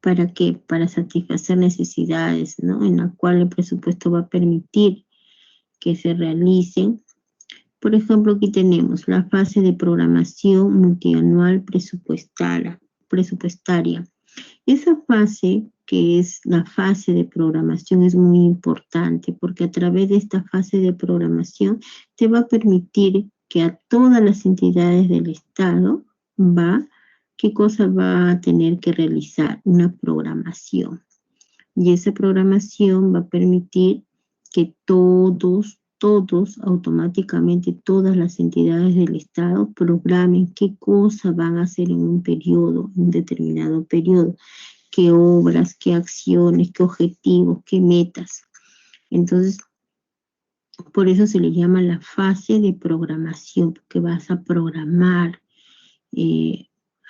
¿Para qué? Para satisfacer necesidades, ¿no? En la cual el presupuesto va a permitir que se realicen. Por ejemplo, aquí tenemos la fase de programación multianual presupuestaria. Esa fase, que es la fase de programación, es muy importante porque a través de esta fase de programación te va a permitir que a todas las entidades del Estado ¿qué cosa va a tener que realizar? Una programación. Y esa programación va a permitir que todos, automáticamente todas las entidades del Estado programen qué cosa van a hacer en un periodo, en un determinado periodo, qué obras, qué acciones, qué objetivos, qué metas. Entonces, por eso se le llama la fase de programación, porque vas a programar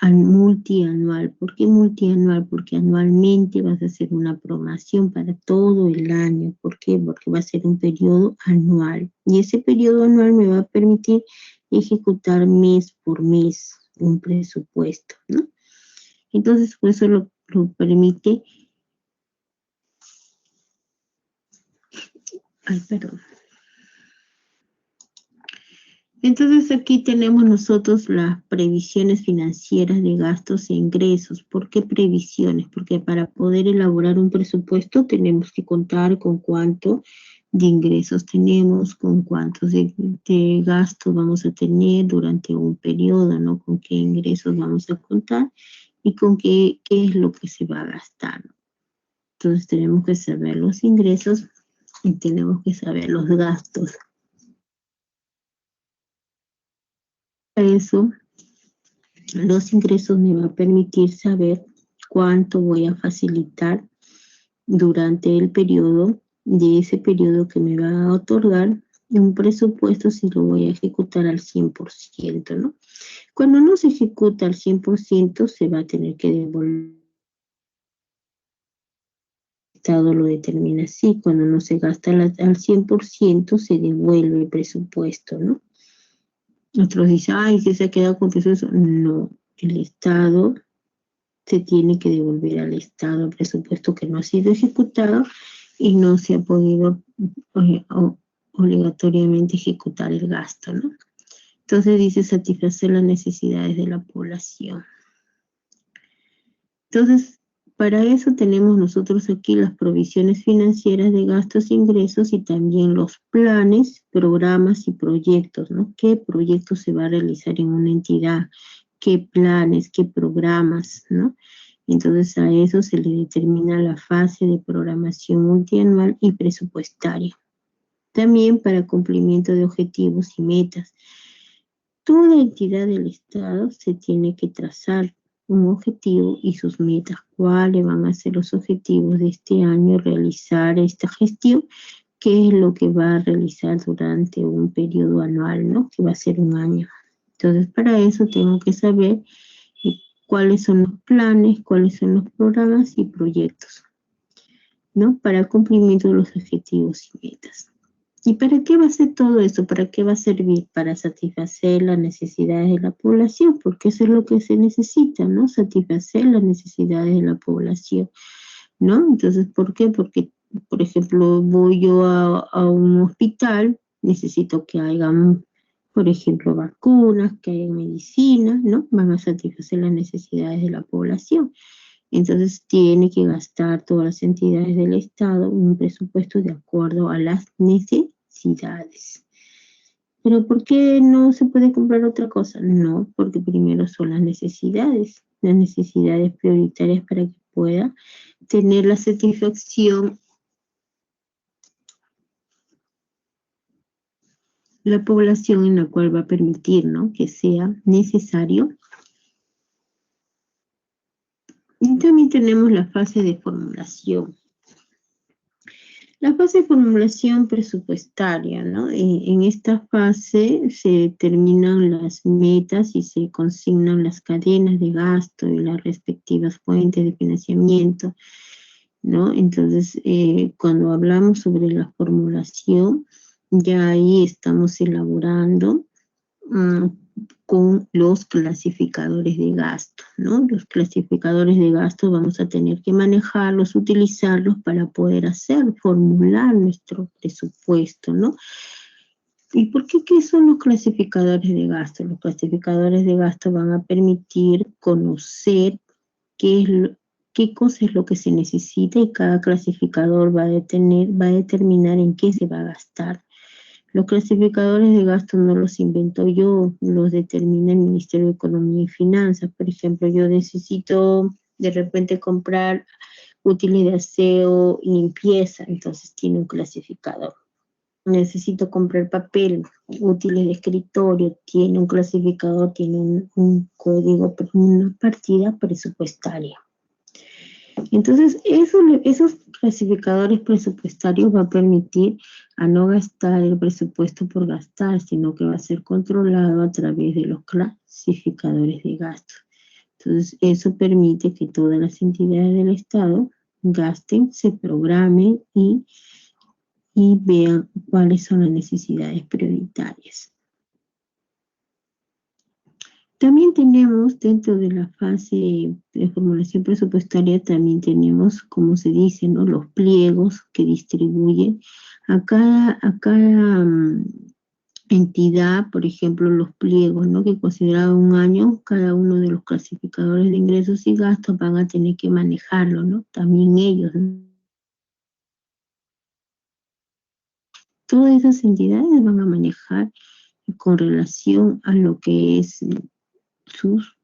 al multianual. ¿Por qué multianual? Porque anualmente vas a hacer una programación para todo el año. ¿Por qué? Porque va a ser un periodo anual. Y ese periodo anual me va a permitir ejecutar mes por mes un presupuesto, ¿no? Entonces, por eso lo permite. Ay, perdón. Entonces aquí tenemos nosotros las previsiones financieras de gastos e ingresos. ¿Por qué previsiones? Porque para poder elaborar un presupuesto tenemos que contar con cuánto de ingresos tenemos, con cuántos de gastos vamos a tener durante un periodo, ¿no? Con qué ingresos vamos a contar y con qué es lo que se va a gastar. Entonces tenemos que saber los ingresos y tenemos que saber los gastos. Eso, los ingresos me va a permitir saber cuánto voy a facilitar durante el periodo, de ese periodo que me va a otorgar un presupuesto si lo voy a ejecutar al 100%, ¿no? Cuando no se ejecuta al 100%, se va a tener que devolver. El Estado lo determina así, cuando no se gasta al 100%, se devuelve el presupuesto, ¿no? Otros dicen, ay, que se ha quedado con presupuesto. No, el Estado se tiene que devolver al Estado el presupuesto que no ha sido ejecutado y no se ha podido obligatoriamente ejecutar el gasto, ¿no? Entonces dice satisfacer las necesidades de la población. Entonces, para eso tenemos nosotros aquí las provisiones financieras de gastos e ingresos y también los planes, programas y proyectos, ¿no? ¿Qué proyectos se va a realizar en una entidad? ¿Qué planes, qué programas, ¿no? Entonces a eso se le determina la fase de programación multianual y presupuestaria. También para cumplimiento de objetivos y metas. Toda entidad del Estado se tiene que trazar un objetivo y sus metas. ¿Cuáles van a ser los objetivos de este año? Realizar esta gestión. ¿Qué es lo que va a realizar durante un periodo anual, ¿no? Que va a ser un año. Entonces, para eso tengo que saber cuáles son los planes, cuáles son los programas y proyectos, ¿no? Para el cumplimiento de los objetivos y metas. ¿Y para qué va a ser todo eso? ¿Para qué va a servir? Para satisfacer las necesidades de la población, porque eso es lo que se necesita, ¿no? Satisfacer las necesidades de la población, ¿no? Entonces, ¿por qué? Porque, por ejemplo, voy yo a un hospital, necesito que hagan, por ejemplo, vacunas, que haya medicina, ¿no? Van a satisfacer las necesidades de la población. Entonces tiene que gastar todas las entidades del Estado un presupuesto de acuerdo a las necesidades. ¿Pero por qué no se puede comprar otra cosa? No, porque primero son las necesidades prioritarias para que pueda tener la satisfacción la población en la cual va a permitir, ¿no? Que sea necesario. Y también tenemos la fase de formulación. La fase de formulación presupuestaria, ¿no? En esta fase se determinan las metas y se consignan las cadenas de gasto y las respectivas fuentes de financiamiento, ¿no? Entonces, cuando hablamos sobre la formulación, ya ahí estamos elaborando con los clasificadores de gasto, ¿no? Los clasificadores de gasto vamos a tener que manejarlos, utilizarlos para poder formular nuestro presupuesto, ¿no? ¿Y por qué qué son los clasificadores de gasto? Los clasificadores de gasto van a permitir conocer qué cosa es lo que se necesita y cada clasificador va a determinar en qué se va a gastar. Los clasificadores de gasto no los invento yo, los determina el Ministerio de Economía y Finanzas. Por ejemplo, yo necesito de repente comprar útiles de aseo y limpieza, entonces tiene un clasificador. Necesito comprar papel, útiles de escritorio, tiene un clasificador, tiene un código, una partida presupuestaria. Entonces, esos clasificadores presupuestarios va a permitir a no gastar el presupuesto por gastar, sino que va a ser controlado a través de los clasificadores de gasto. Entonces, eso permite que todas las entidades del Estado gasten, se programen y vean cuáles son las necesidades prioritarias. También tenemos, dentro de la fase de formulación presupuestaria, también tenemos, como se dice, ¿no?, los pliegos que distribuyen a cada entidad, por ejemplo, los pliegos, ¿no?, que considerado un año, cada uno de los clasificadores de ingresos y gastos van a tener que manejarlo, ¿no? También ellos, ¿no? Todas esas entidades van a manejar con relación a lo que es sus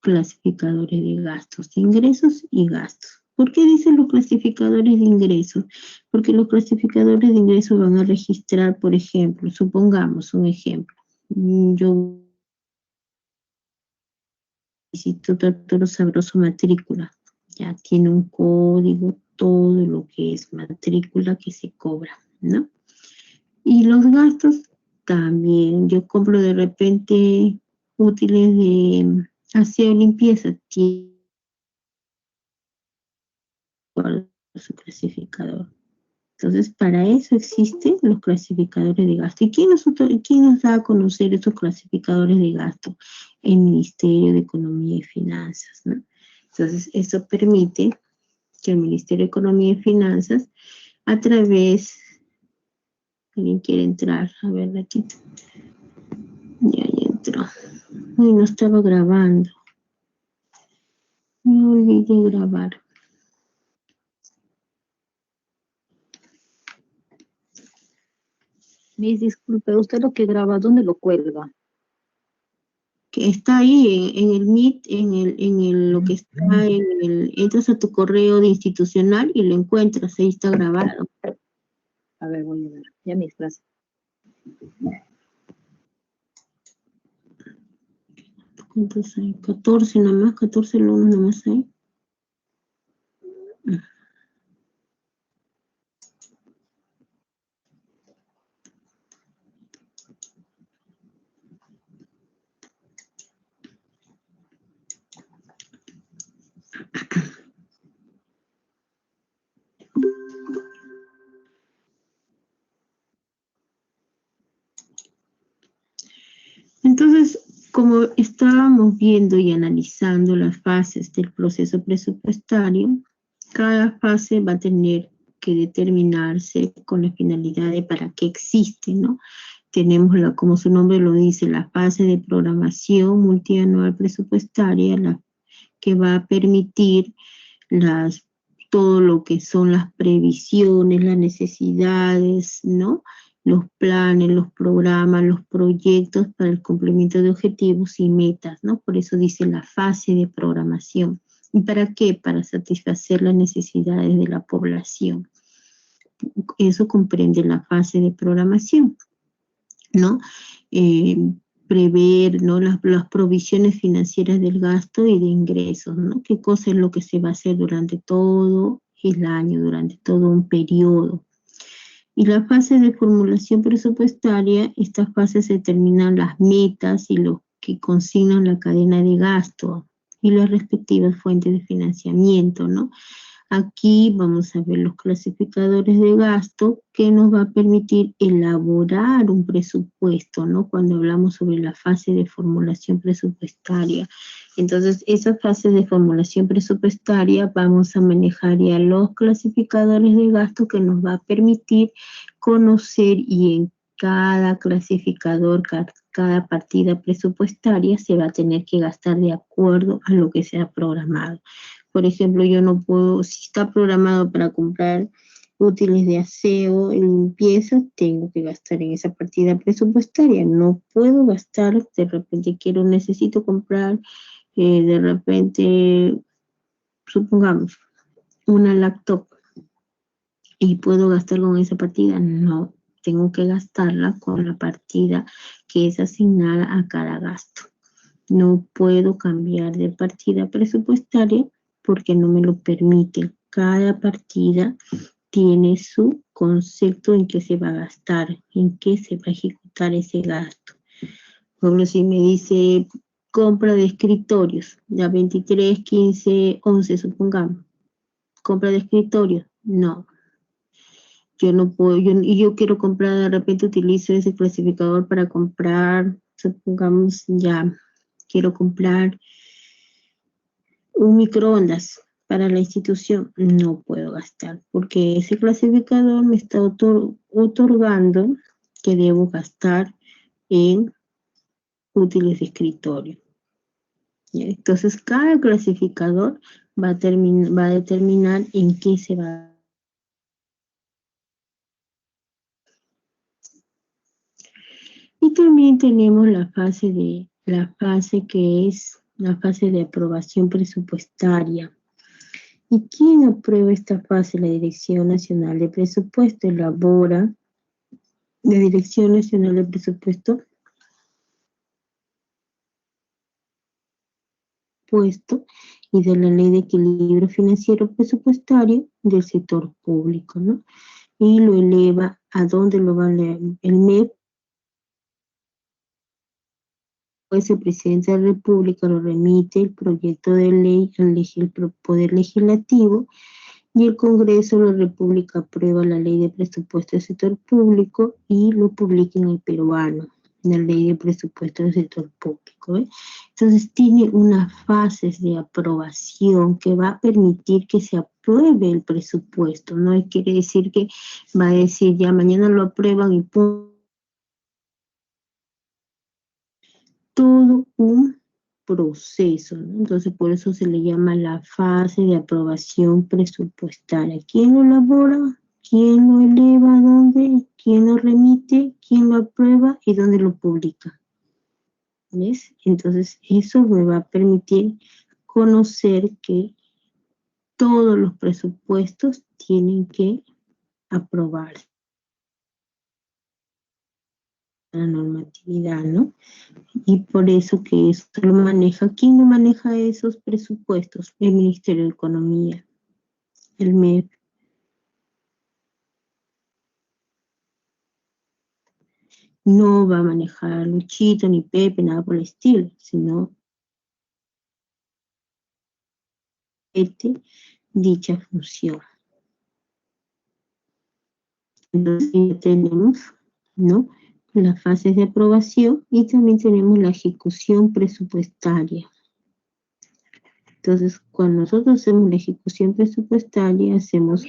clasificadores de gastos, ingresos y gastos. ¿Por qué dicen los clasificadores de ingresos? Porque los clasificadores de ingresos van a registrar, por ejemplo, supongamos un ejemplo, yo Instituto Arturo Sabroso matrícula, ya tiene un código, todo lo que es matrícula que se cobra, ¿no? Y los gastos también, yo compro de repente útiles de aseo y limpieza, tiene su clasificador. Entonces, para eso existen los clasificadores de gasto. ¿Y quién nos da a conocer esos clasificadores de gasto? El Ministerio de Economía y Finanzas, ¿no? Entonces, eso permite que el Ministerio de Economía y Finanzas, a través, ¿alguien quiere entrar? A ver, aquí. Ya entró. Uy, no estaba grabando. Me olvidé grabar. Mis disculpe, ¿usted lo que graba, dónde lo cuelga? Que está ahí en el Meet, lo que está entras a tu correo de institucional y lo encuentras, ahí está grabado. A ver, voy a ver. Ya mis clases. ¿Cuántos hay? 14 nomás, 14 alumnos nomás hay. Entonces, como estábamos viendo y analizando las fases del proceso presupuestario, cada fase va a tener que determinarse con la finalidad de para qué existe, ¿no? Tenemos, como su nombre lo dice, la fase de programación multianual presupuestaria, que va a permitir todo lo que son las previsiones, las necesidades, ¿no?, los planes, los programas, los proyectos para el cumplimiento de objetivos y metas, ¿no? Por eso dice la fase de programación. ¿Y para qué? Para satisfacer las necesidades de la población. Eso comprende la fase de programación, ¿no? Prever, ¿no?, las provisiones financieras del gasto y de ingresos, ¿no? ¿Qué cosa es lo que se va a hacer durante todo el año, durante todo un periodo? Y la fase de formulación presupuestaria, esta fase se determinan las metas y lo que consignan la cadena de gasto y las respectivas fuentes de financiamiento, ¿no? Aquí vamos a ver los clasificadores de gasto que nos va a permitir elaborar un presupuesto, ¿no? Cuando hablamos sobre la fase de formulación presupuestaria. Entonces, esa fase de formulación presupuestaria vamos a manejar ya los clasificadores de gasto que nos va a permitir conocer y en cada clasificador, cada partida presupuestaria se va a tener que gastar de acuerdo a lo que se ha programado. Por ejemplo, yo no puedo, si está programado para comprar útiles de aseo y limpieza, tengo que gastar en esa partida presupuestaria. No puedo gastar, de repente necesito comprar, de repente, supongamos, una laptop y puedo gastar con esa partida. No, tengo que gastarla con la partida que es asignada a cada gasto. No puedo cambiar de partida presupuestaria porque no me lo permite. Cada partida tiene su concepto en qué se va a gastar, en qué se va a ejecutar ese gasto. Por ejemplo, si me dice compra de escritorios, ya 23, 15, 11, supongamos. Compra de escritorios, no. Yo no puedo, yo quiero comprar, de repente utilizo ese clasificador para comprar, supongamos ya, quiero comprar un microondas para la institución, no puedo gastar, porque ese clasificador me está otorgando que debo gastar en útiles de escritorio. Entonces, cada clasificador va a determinar en qué se va. Y también tenemos la fase que es la fase de aprobación presupuestaria. ¿Y quién aprueba esta fase? La Dirección Nacional de Presupuesto elabora la Dirección Nacional de Presupuesto y de la Ley de Equilibrio Financiero Presupuestario del sector público, ¿no? Y lo eleva a donde lo va a leer el MEP. Pues el presidente de la República lo remite el proyecto de ley al Poder Legislativo y el Congreso de la República aprueba la ley de presupuesto del sector público y lo publica en el peruano, la ley de presupuesto del sector público. Entonces tiene unas fases de aprobación que va a permitir que se apruebe el presupuesto, no quiere decir que va a decir ya mañana lo aprueban y pum. Todo un proceso, ¿no? Entonces, por eso se le llama la fase de aprobación presupuestaria. ¿Quién lo elabora? ¿Quién lo eleva? ¿A dónde? ¿Quién lo remite? ¿Quién lo aprueba? ¿Y dónde lo publica? ¿Ves? Entonces, eso me va a permitir conocer que todos los presupuestos tienen que aprobarse. La normatividad, ¿no? Y por eso que esto lo maneja. ¿Quién no maneja esos presupuestos? El Ministerio de Economía, el MEP. No va a manejar Luchito, ni Pepe, nada por el estilo, sino dicha función. Entonces ya tenemos, ¿no?, las fases de aprobación y también tenemos la ejecución presupuestaria. Entonces, cuando nosotros hacemos la ejecución presupuestaria, hacemos,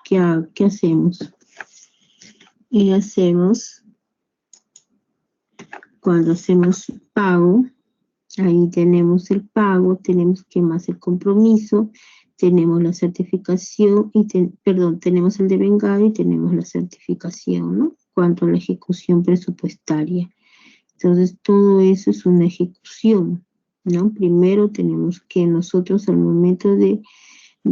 ¿qué hacemos? Y hacemos, cuando hacemos pago, ahí tenemos el pago, tenemos que más el compromiso, tenemos la certificación, tenemos el devengado y tenemos la certificación, ¿no? Cuanto a la ejecución presupuestaria. Entonces, todo eso es una ejecución, ¿no? Primero tenemos que nosotros al momento de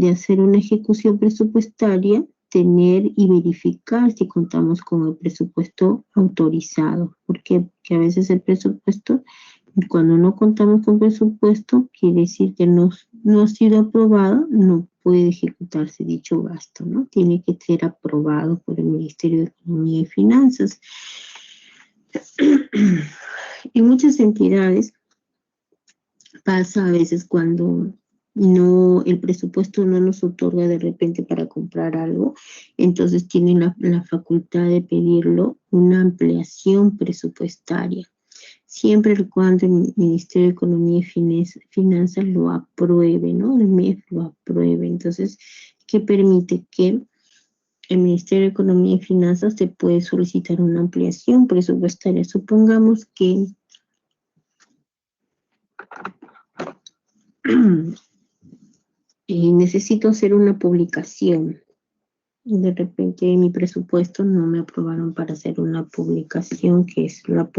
hacer una ejecución presupuestaria, tener y verificar si contamos con el presupuesto autorizado. ¿Por qué? Porque a veces el presupuesto, cuando no contamos con presupuesto, quiere decir que no ha sido aprobado, no puede ejecutarse dicho gasto, ¿no? Tiene que ser aprobado por el Ministerio de Economía y Finanzas. En muchas entidades pasa a veces cuando no, el presupuesto no nos otorga de repente para comprar algo, entonces tienen la facultad de pedirlo una ampliación presupuestaria, siempre y cuando el Ministerio de Economía y Finanzas lo apruebe, ¿no? El MEF lo apruebe. Entonces, ¿qué permite? Que el Ministerio de Economía y Finanzas te puede solicitar una ampliación presupuestaria. Supongamos que necesito hacer una publicación. De repente mi presupuesto no me aprobaron para hacer una publicación, que es la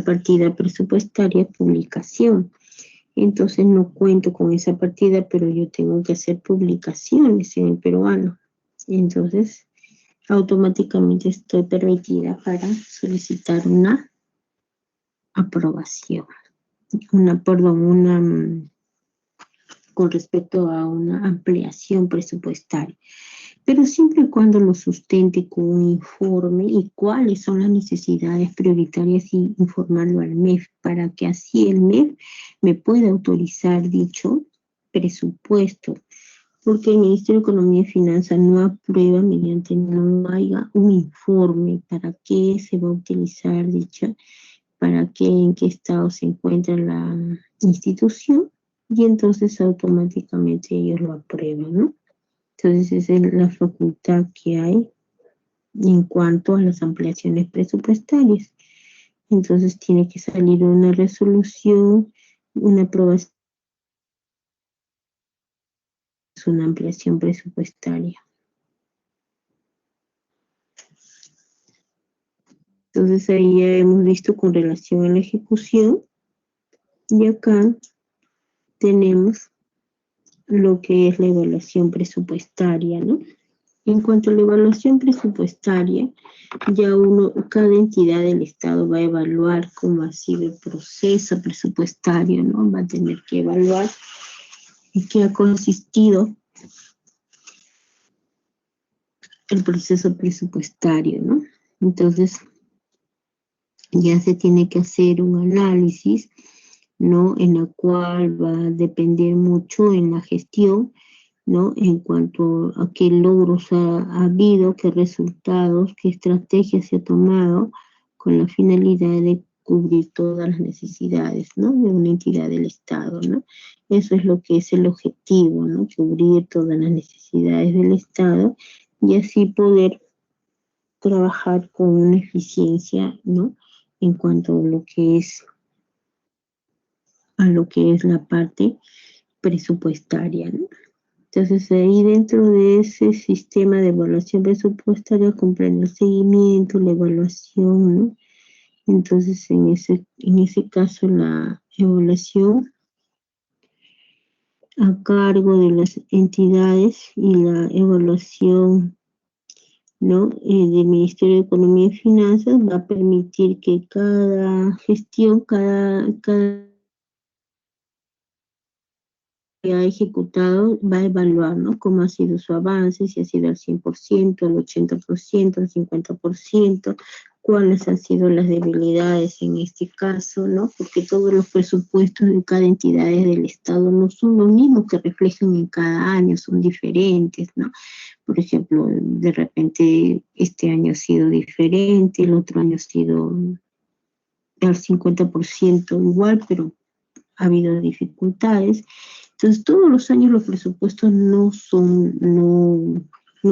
partida presupuestaria publicación. Entonces no cuento con esa partida, pero yo tengo que hacer publicaciones en el peruano. Entonces automáticamente estoy permitida para solicitar una aprobación, con respecto a una ampliación presupuestaria, pero siempre y cuando lo sustente con un informe y cuáles son las necesidades prioritarias y informarlo al MEF para que así el MEF me pueda autorizar dicho presupuesto, porque el Ministerio de Economía y Finanzas no aprueba mediante no haya un informe para qué se va a utilizar para qué, en qué estado se encuentra la institución, y entonces automáticamente ellos lo aprueban, ¿no? Entonces esa es la facultad que hay en cuanto a las ampliaciones presupuestarias. Entonces tiene que salir una resolución, una aprobación, una ampliación presupuestaria. Entonces ahí ya hemos visto con relación a la ejecución, y acá tenemos lo que es la evaluación presupuestaria, ¿no? En cuanto a la evaluación presupuestaria, cada entidad del Estado va a evaluar cómo ha sido el proceso presupuestario, ¿no? Va a tener que evaluar en qué ha consistido el proceso presupuestario, ¿no? Entonces, ya se tiene que hacer un análisis, ¿no? En la cual va a depender mucho en la gestión, ¿no? En cuanto a qué logros ha habido, qué resultados, qué estrategias se ha tomado con la finalidad de cubrir todas las necesidades, ¿no? De una entidad del Estado, ¿no? Eso es lo que es el objetivo, ¿no? Cubrir todas las necesidades del Estado y así poder trabajar con una eficiencia, ¿no? En cuanto a lo que es la parte presupuestaria, ¿no? Entonces, ahí dentro de ese sistema de evaluación presupuestaria comprende el seguimiento, la evaluación, ¿no? Entonces, en ese caso, la evaluación a cargo de las entidades y la evaluación, ¿no? Del Ministerio de Economía y Finanzas va a permitir que cada gestión, cada que ha ejecutado va a evaluar, ¿no? Cómo ha sido su avance, si ha sido al 100%, al 80%, al 50%, cuáles han sido las debilidades en este caso, ¿no? Porque todos los presupuestos de cada entidad del Estado no son los mismos que reflejan en cada año, son diferentes, ¿no? Por ejemplo, de repente este año ha sido diferente, el otro año ha sido al 50% igual, pero ha habido dificultades. Entonces, todos los años los presupuestos no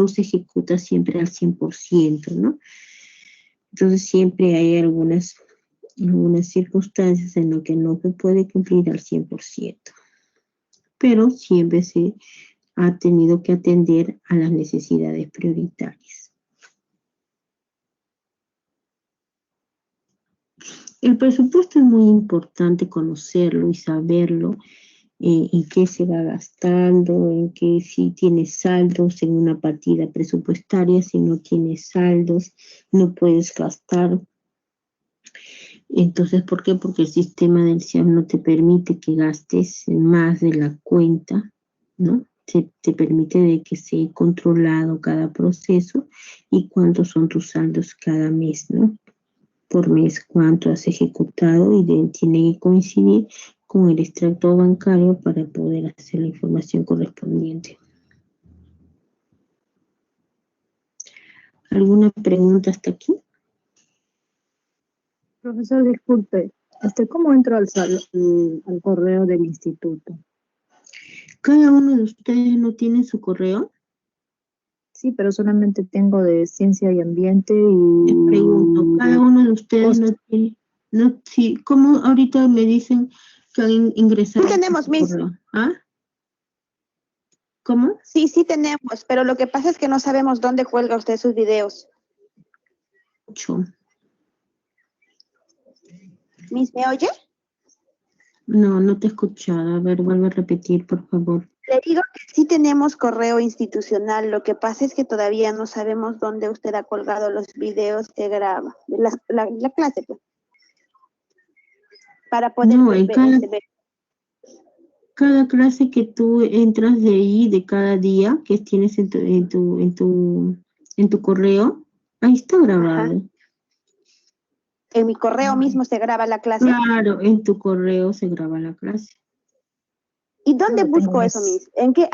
se ejecuta siempre al 100%, ¿no? Entonces, siempre hay algunas circunstancias en las que no se puede cumplir al 100%, pero siempre se ha tenido que atender a las necesidades prioritarias. El presupuesto es muy importante conocerlo y saberlo, en qué se va gastando, en qué si tiene saldos en una partida presupuestaria, si no tiene saldos, no puedes gastar. Entonces, ¿por qué? Porque el sistema del SIAM no te permite que gastes más de la cuenta, ¿no? Te permite de que sea controlado cada proceso y cuántos son tus saldos cada mes, ¿no? Por mes cuánto has ejecutado y tiene que coincidir con el extracto bancario para poder hacer la información correspondiente. ¿Alguna pregunta hasta aquí? Profesor, disculpe, ¿cómo entro al correo del instituto? ¿Cada uno de ustedes no tiene su correo? Sí, pero solamente tengo de ciencia y ambiente Les pregunto, ¿cada uno de ustedes no tiene? No, sí, ¿cómo ahorita me dicen que han ingresado Sí tenemos, su Miss. correo? ¿Ah? ¿Cómo? Sí, sí tenemos, pero lo que pasa es que no sabemos dónde cuelga usted sus videos. Miss, ¿me oye? No, no te he escuchado. A ver, vuelve a repetir, por favor. Le digo que sí tenemos correo institucional, lo que pasa es que todavía no sabemos dónde usted ha colgado los videos que graba, la clase, pues, para poder No, en ver. cada clase que tú entras de ahí, de cada día que tienes en tu correo, ahí está grabado. Ajá. En mi correo mismo se graba la clase. Claro, en tu correo se graba la clase. ¿Y dónde busco eso, Miss? ¿En qué?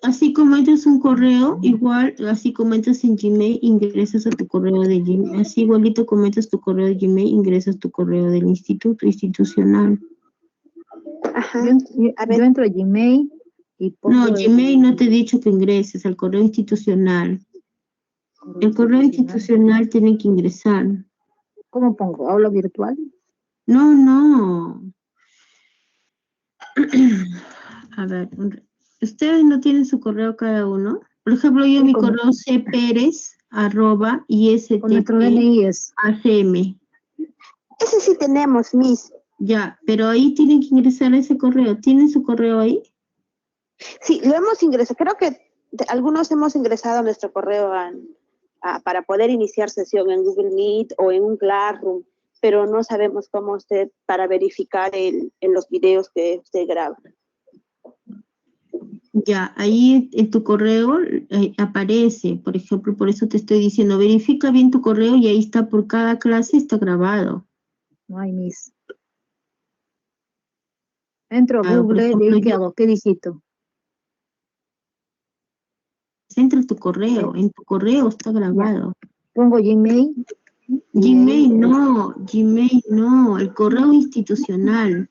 Así como entras un correo, igual, así como entras en Gmail, ingresas a tu correo de Gmail. Así igualito como entras tu correo de Gmail, ingresas tu correo del instituto institucional. Ajá. Yo entro a Gmail y pongo... No, Gmail no te he dicho que ingreses al correo institucional. El correo institucional tiene que ingresar. ¿Cómo pongo? ¿Aula virtual? No. A ver, ¿ustedes no tienen su correo cada uno? Por ejemplo, yo Sí, mi correo cperez@istp con nuestro DNI es. ACM. Ese sí tenemos, Miss. Ya, pero ahí tienen que ingresar a ese correo. ¿Tienen su correo ahí? Sí, lo hemos ingresado. Creo que algunos hemos ingresado a nuestro correo para poder iniciar sesión en Google Meet o en un Classroom, pero no sabemos cómo usted para verificar en los videos que usted graba. Ya, ahí en tu correo aparece, por ejemplo, por eso te estoy diciendo, verifica bien tu correo y ahí está por cada clase, está grabado. No hay Miss. Entro a Por Google, ejemplo, ¿de ahí qué hago? ¿Qué digito? entra tu correo, en tu correo está grabado. Pongo Gmail. Gmail no, el correo institucional.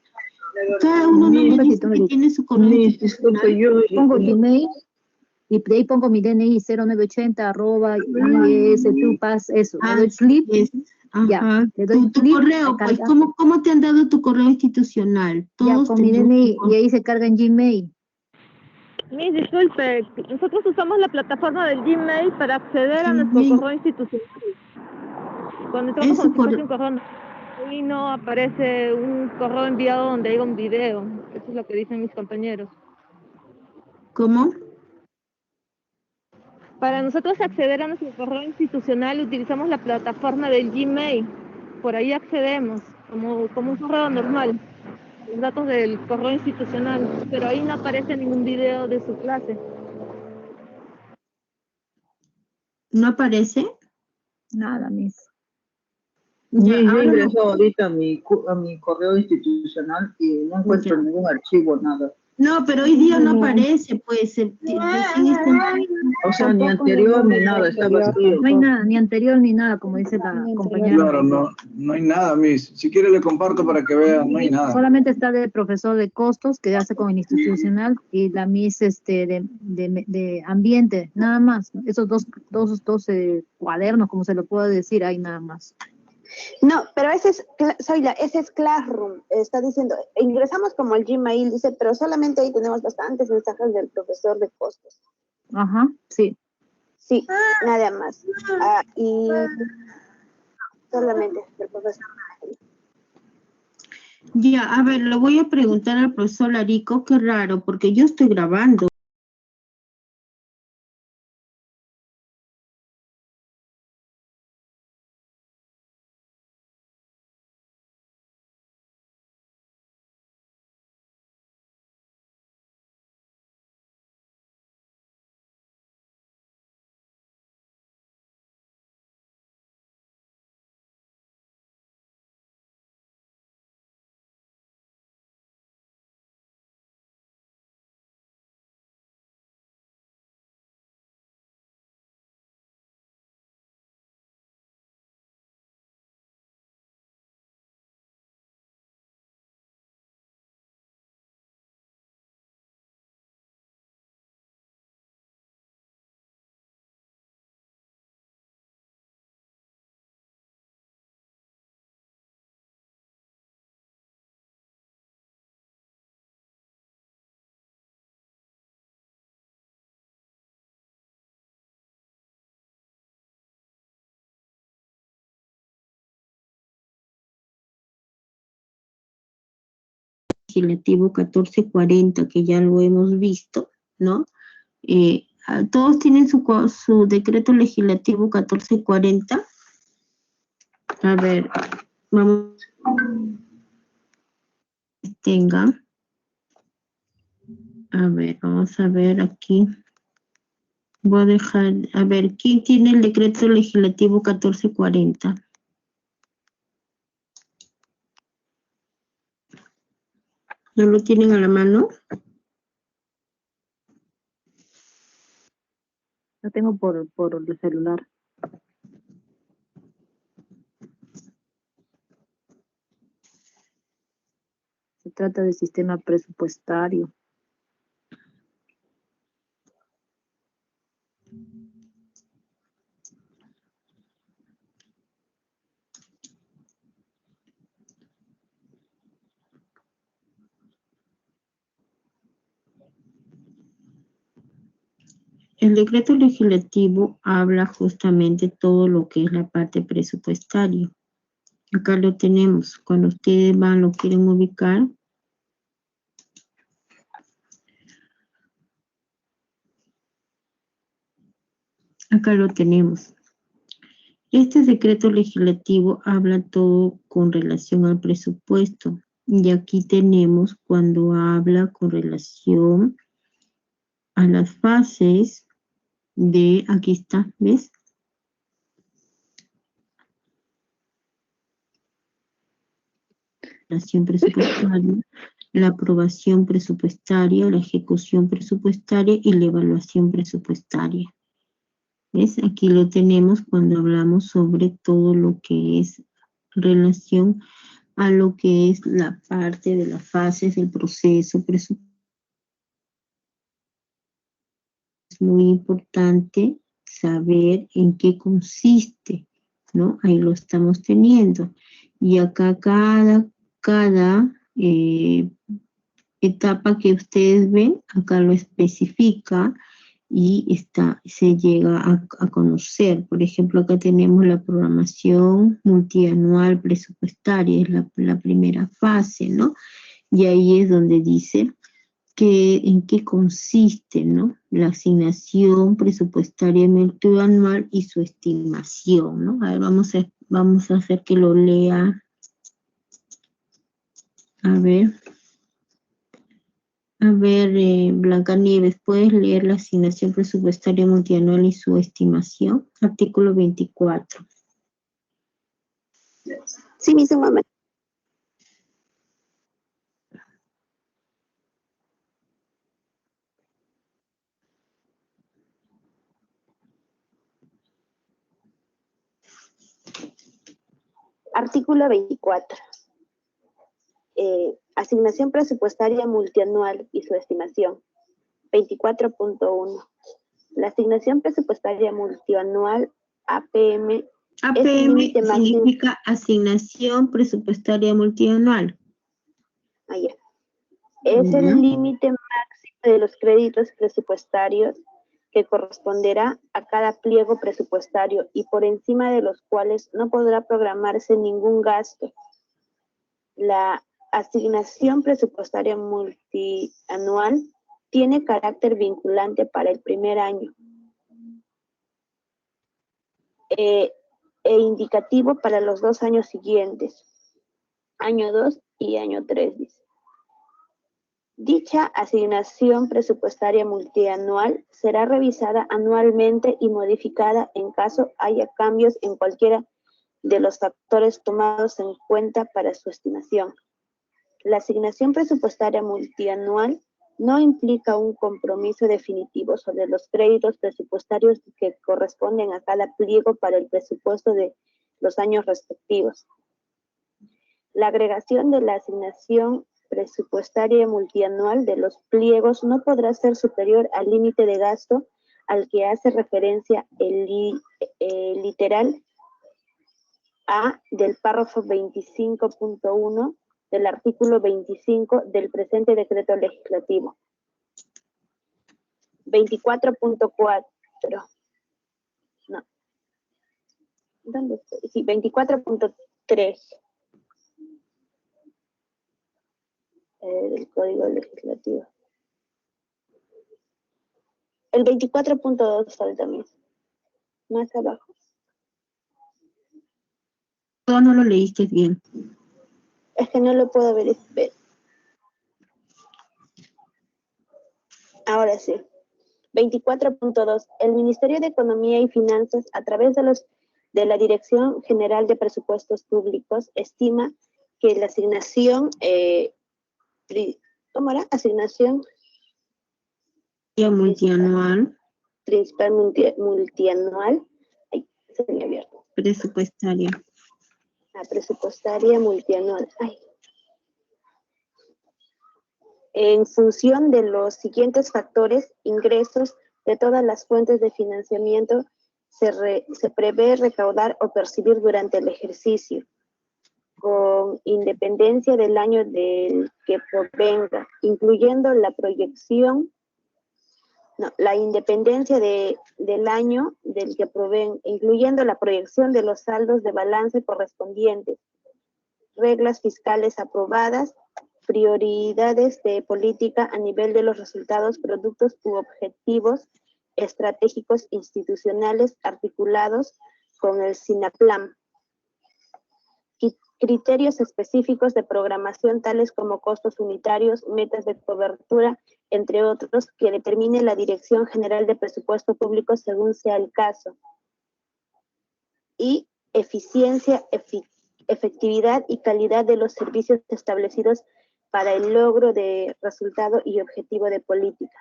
Cada uno no me dice que tiene su correo institucional. Pongo Gmail y de ahí pongo mi DNI 0980 @ISTUPAS, eso. Le doy clic. Ya, le doy Tu clic. correo, pues, ¿cómo te han dado tu correo institucional? Ya, Todos con mi tenemos DNI y ahí se carga en Gmail. Miss, disculpe, nosotros usamos la plataforma del Gmail para acceder a nuestro correo institucional. Cuando entramos a nuestro correo, ahí no aparece un correo enviado donde haya un video. Eso es lo que dicen mis compañeros. ¿Cómo? Para nosotros acceder a nuestro correo institucional utilizamos la plataforma del Gmail. Por ahí accedemos, como un correo normal. Los datos del correo institucional, pero ahí no aparece ningún video de su clase. ¿No aparece? Nada, Miss. Ya, Yo ahora ingreso ahorita a mi correo institucional y no encuentro ningún archivo, nada. No, pero hoy día no aparece, pues, recién O sea, ni anterior ni nada, está vacío. No hay nada, ni anterior ni nada, como dice la compañera. Claro, no hay nada, Miss. Si quiere le comparto para que vean, no hay nada. Solamente está de profesor de costos, que hace con el institucional, y la Miss de ambiente, nada más. Esos dos cuadernos, como se lo puedo decir, hay nada más. No, pero ese es Classroom. Está diciendo, ingresamos como el Gmail, dice, pero solamente ahí tenemos bastantes mensajes del profesor de costos. Ajá, sí. Sí, nada más. Y solamente del profesor. Ya, a ver, le voy a preguntar al profesor Larico, qué raro, porque yo estoy grabando. legislativo 1440, que ya lo hemos visto, ¿no? Todos tienen su decreto legislativo 1440. A ver, vamos, tengan. A ver, vamos a ver aquí. Voy a dejar, a ver, ¿quién tiene el decreto legislativo 1440? ¿No lo tienen a la mano? Lo tengo por el celular. Se trata del sistema presupuestario. El decreto legislativo habla justamente todo lo que es la parte presupuestaria. Acá lo tenemos. Cuando ustedes lo quieren ubicar. Acá lo tenemos. Este decreto legislativo habla todo con relación al presupuesto. Y aquí tenemos cuando habla con relación a las fases de, aquí está, ¿ves? La aprobación presupuestaria, la aprobación presupuestaria, la ejecución presupuestaria y la evaluación presupuestaria. ¿Ves? Aquí lo tenemos cuando hablamos sobre todo lo que es relación a lo que es la parte de las fases del proceso presupuestario. Es muy importante saber en qué consiste, ¿no? Ahí lo estamos teniendo. Y acá cada etapa que ustedes ven, acá lo especifica y se llega a conocer. Por ejemplo, acá tenemos la programación multianual presupuestaria, es la primera fase, ¿no? Y ahí es donde dice en qué consiste, ¿no? La asignación presupuestaria multianual y su estimación, ¿no? A ver, vamos a hacer que lo lea. A ver, Blancanieves, ¿puedes leer la asignación presupuestaria multianual y su estimación? Artículo 24. Sí, mismo momento. Artículo 24. Asignación presupuestaria multianual y su estimación. 24.1. La asignación presupuestaria multianual APM significa asignación presupuestaria multianual. Es el límite máximo de los créditos presupuestarios que corresponderá a cada pliego presupuestario y por encima de los cuales no podrá programarse ningún gasto. La asignación presupuestaria multianual tiene carácter vinculante para el primer año e indicativo para los 2 años siguientes, año 2 y año 3, dice. Dicha asignación presupuestaria multianual será revisada anualmente y modificada en caso haya cambios en cualquiera de los factores tomados en cuenta para su estimación. La asignación presupuestaria multianual no implica un compromiso definitivo sobre los créditos presupuestarios que corresponden a cada pliego para el presupuesto de los años respectivos. La agregación de la asignación presupuestaria multianual de los pliegos no podrá ser superior al límite de gasto al que hace referencia el literal A del párrafo 25.1 del artículo 25 del presente decreto legislativo. 24.4. No. ¿Dónde estoy? Sí, 24.3. del Código Legislativo. El 24.2 falta, Miss. Más abajo. Todo no lo leíste bien. Es que no lo puedo ver. Ahora sí. 24.2. El Ministerio de Economía y Finanzas, a través de la Dirección General de Presupuestos Públicos, estima que la asignación, ¿cómo era? Asignación Multianual. Principal multianual. Ay, se me ha abierto. Presupuestaria. Presupuestaria multianual. Ay. En función de los siguientes factores, ingresos de todas las fuentes de financiamiento, se prevé recaudar o percibir durante el ejercicio, con independencia del año del que provenga, incluyendo la proyección, la independencia del año del que provenga, incluyendo la proyección de los saldos de balance correspondientes, reglas fiscales aprobadas, prioridades de política a nivel de los resultados, productos u objetivos estratégicos institucionales articulados con el SINAPLAN. Y criterios específicos de programación tales como costos unitarios, metas de cobertura, entre otros, que determine la Dirección General de Presupuesto Público según sea el caso. Y eficiencia, efectividad y calidad de los servicios establecidos para el logro de resultado y objetivo de política.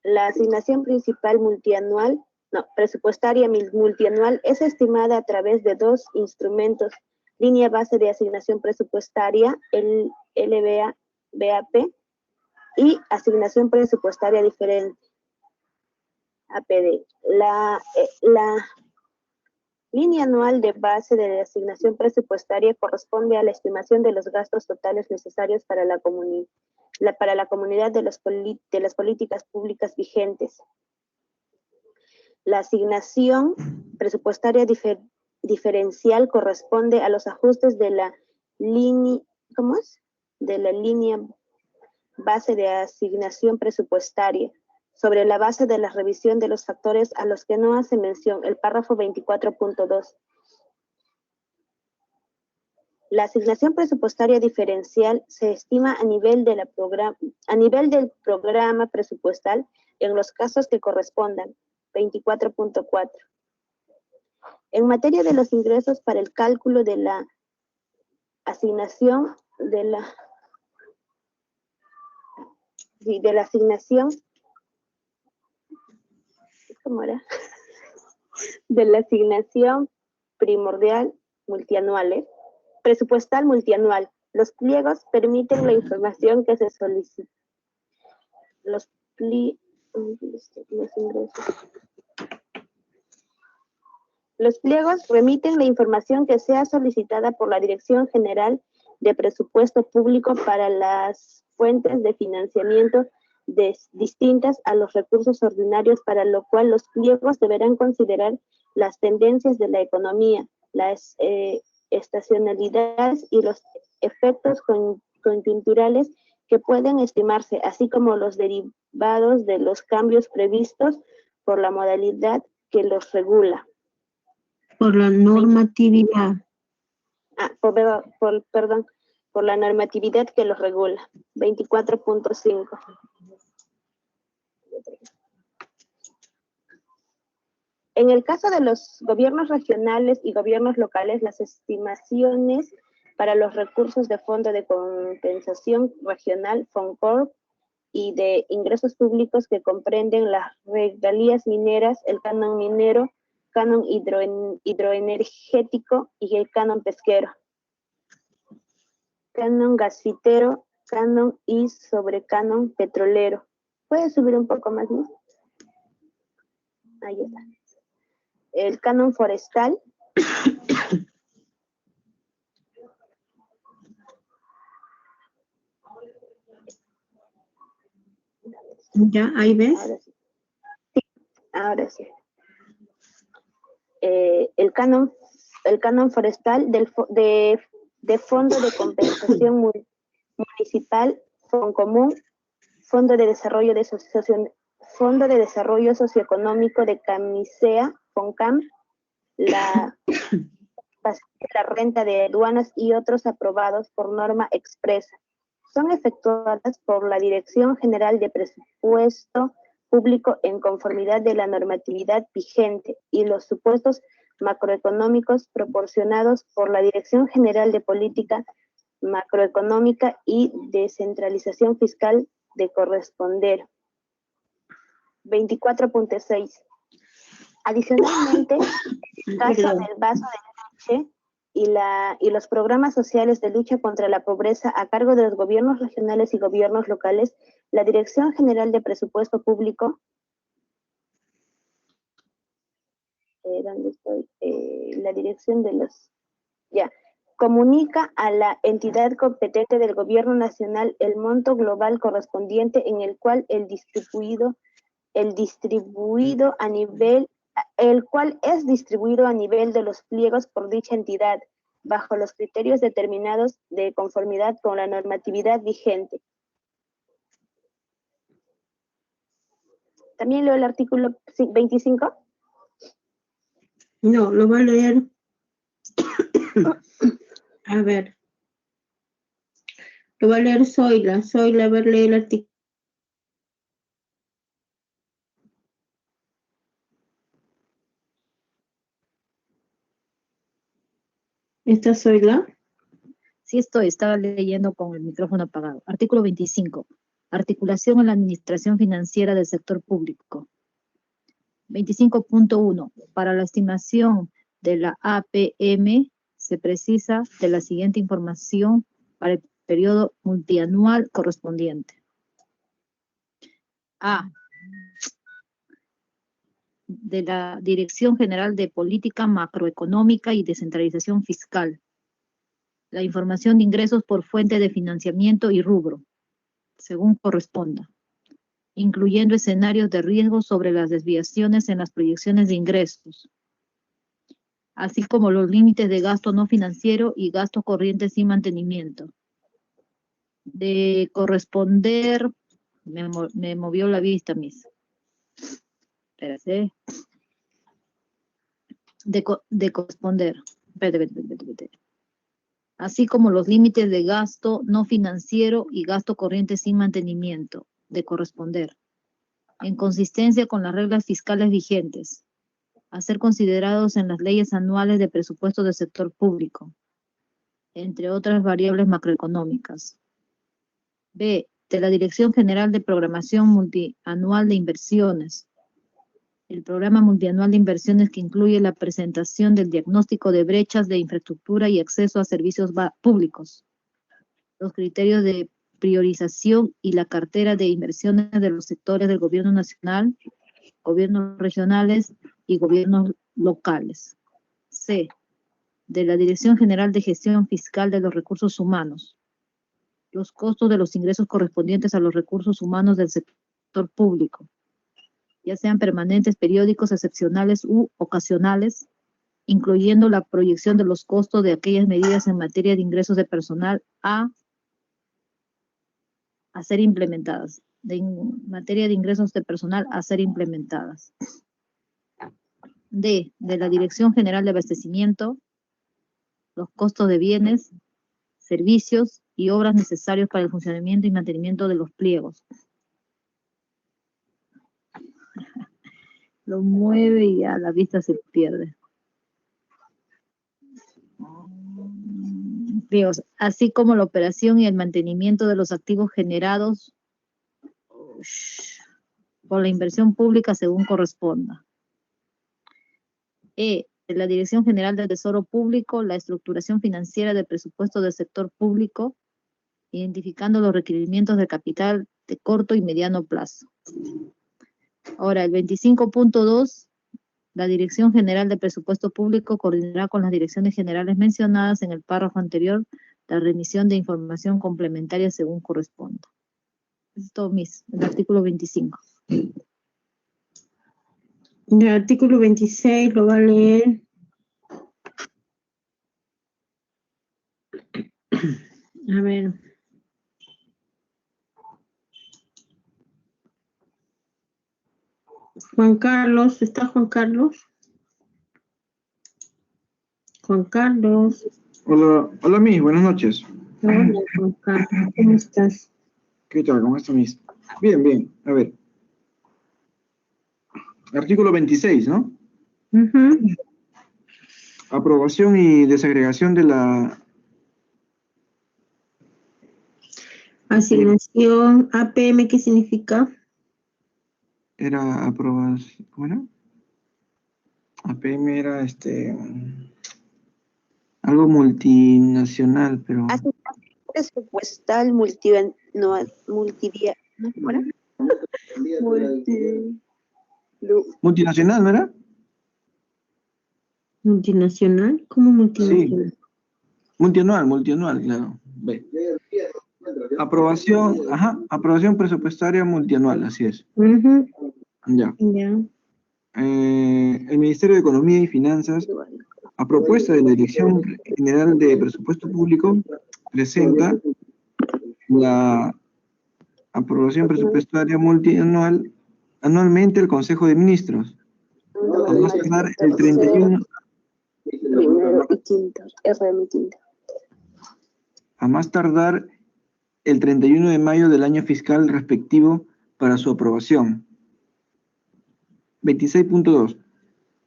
La asignación principal presupuestaria multianual es estimada a través de dos instrumentos: línea base de asignación presupuestaria, el LBAP, y asignación presupuestaria diferente, APD. La línea anual de base de asignación presupuestaria corresponde a la estimación de los gastos totales necesarios para la comunidad de las políticas públicas vigentes. La asignación presupuestaria diferencial corresponde a los ajustes de la línea, de la línea base de asignación presupuestaria, sobre la base de la revisión de los factores a los que no hace mención el párrafo 24.2. La asignación presupuestaria diferencial se estima a nivel del programa presupuestal en los casos que correspondan. 24.4. En materia de los ingresos para el cálculo de la asignación de la asignación, ¿cómo era? De la asignación primordial multianual, presupuestal multianual. Los pliegos permiten la información que se solicita. Los pliegos remiten la información que sea solicitada por la Dirección General de Presupuesto Público para las fuentes de financiamiento distintas a los recursos ordinarios, para lo cual los pliegos deberán considerar las tendencias de la economía, las estacionalidades y los efectos coyunturales que pueden estimarse, así como los derivados de los cambios previstos por la modalidad que los regula. Por la normatividad. Por la normatividad que los regula. 24.5. En el caso de los gobiernos regionales y gobiernos locales, las estimaciones para los recursos de Fondo de Compensación Regional, FONCORP, y de ingresos públicos que comprenden las regalías mineras, el canon minero, canon hidroenergético y el canon pesquero, canon gasfitero, canon y sobrecanon petrolero. ¿Puedes subir un poco más, ¿no? Ahí está. El canon forestal. ¿Ya? ¿Ahí ves? Ahora sí. Sí, ahora sí. El canon forestal de Fondo de Compensación municipal, Foncomún, Fondo de Desarrollo Socioeconómico de Camisea, FONCAM, la renta de aduanas y otros aprobados por norma expresa. Son efectuadas por la Dirección General de Presupuesto Público en conformidad de la normatividad vigente y los supuestos macroeconómicos proporcionados por la Dirección General de Política Macroeconómica y Descentralización Fiscal de corresponder. 24.6. Adicionalmente, en el caso del vaso de leche y los programas sociales de lucha contra la pobreza a cargo de los gobiernos regionales y gobiernos locales, la Dirección General de Presupuesto Público, ¿dónde estoy? La dirección de los... Ya. Comunica a la entidad competente del gobierno nacional el monto global correspondiente en el cual el cual es distribuido a nivel de los pliegos por dicha entidad, bajo los criterios determinados de conformidad con la normatividad vigente. ¿También leo el artículo 25? No, lo voy a leer. A ver. Lo va a leer Zoila. Zoila, a ver, lee el artículo. ¿Esta Zoila? Sí estoy, estaba leyendo con el micrófono apagado. Artículo 25. Articulación en la administración financiera del sector público. 25.1. Para la estimación de la APM se precisa de la siguiente información para el periodo multianual correspondiente. A. De la Dirección General de Política Macroeconómica y Descentralización Fiscal. La información de ingresos por fuente de financiamiento y rubro, según corresponda, incluyendo escenarios de riesgo sobre las desviaciones en las proyecciones de ingresos, así como los límites de gasto no financiero y gastos corrientes sin mantenimiento. De corresponder, me movió la vista, Miss. Espérate. De corresponder. Espérate. Así como los límites de gasto no financiero y gasto corriente sin mantenimiento, de corresponder, en consistencia con las reglas fiscales vigentes, a ser considerados en las leyes anuales de presupuesto del sector público, entre otras variables macroeconómicas. B. De la Dirección General de Programación Multianual de Inversiones. El programa multianual de inversiones que incluye la presentación del diagnóstico de brechas de infraestructura y acceso a servicios públicos, los criterios de priorización y la cartera de inversiones de los sectores del gobierno nacional, gobiernos regionales y gobiernos locales. C. De la Dirección General de Gestión Fiscal de los Recursos Humanos. Los costos de los ingresos correspondientes a los recursos humanos del sector público, ya sean permanentes, periódicos, excepcionales u ocasionales, incluyendo la proyección de los costos de aquellas medidas en materia de ingresos de personal a ser implementadas, en materia de ingresos de personal a ser implementadas. D. De la Dirección General de Abastecimiento, los costos de bienes, servicios y obras necesarios para el funcionamiento y mantenimiento de los pliegos. Lo mueve y ya la vista se pierde. Pliegos, así como la operación y el mantenimiento de los activos generados por la inversión pública según corresponda. E. De la Dirección General del Tesoro Público, la estructuración financiera del presupuesto del sector público, identificando los requerimientos de capital de corto y mediano plazo. Ahora, el 25.2, la Dirección General de Presupuesto Público coordinará con las direcciones generales mencionadas en el párrafo anterior la remisión de información complementaria según corresponda. Esto es el artículo 25. El artículo 26 lo va a leer. A ver. Juan Carlos, ¿está Juan Carlos? Juan Carlos. Hola, hola, Miss, buenas noches. Hola, Juan Carlos, ¿cómo estás? ¿Qué tal? ¿Cómo está, Miss? Bien, bien. A ver. Artículo 26, ¿no? Ujú. Aprobación y desagregación de la... Asignación APM, ¿qué significa? Era aprobación... ¿Cómo era? APM era algo multinacional, pero... Presupuestal no, multivia, ¿no? ¿Cómo era? ¿Multinacional, no era? ¿Multinacional? ¿Cómo multinacional? Sí. Multianual, claro. Ve. Aprobación, aprobación presupuestaria multianual, así es. Ujú. Ya. Ya. El Ministerio de Economía y Finanzas, a propuesta de la Dirección General de Presupuesto Público, presenta la aprobación presupuestaria multianual anualmente al Consejo de Ministros, a más tardar el 31, Primero y quinto, RM y quinto. a más tardar el 31 de mayo del año fiscal respectivo para su aprobación. 26.2.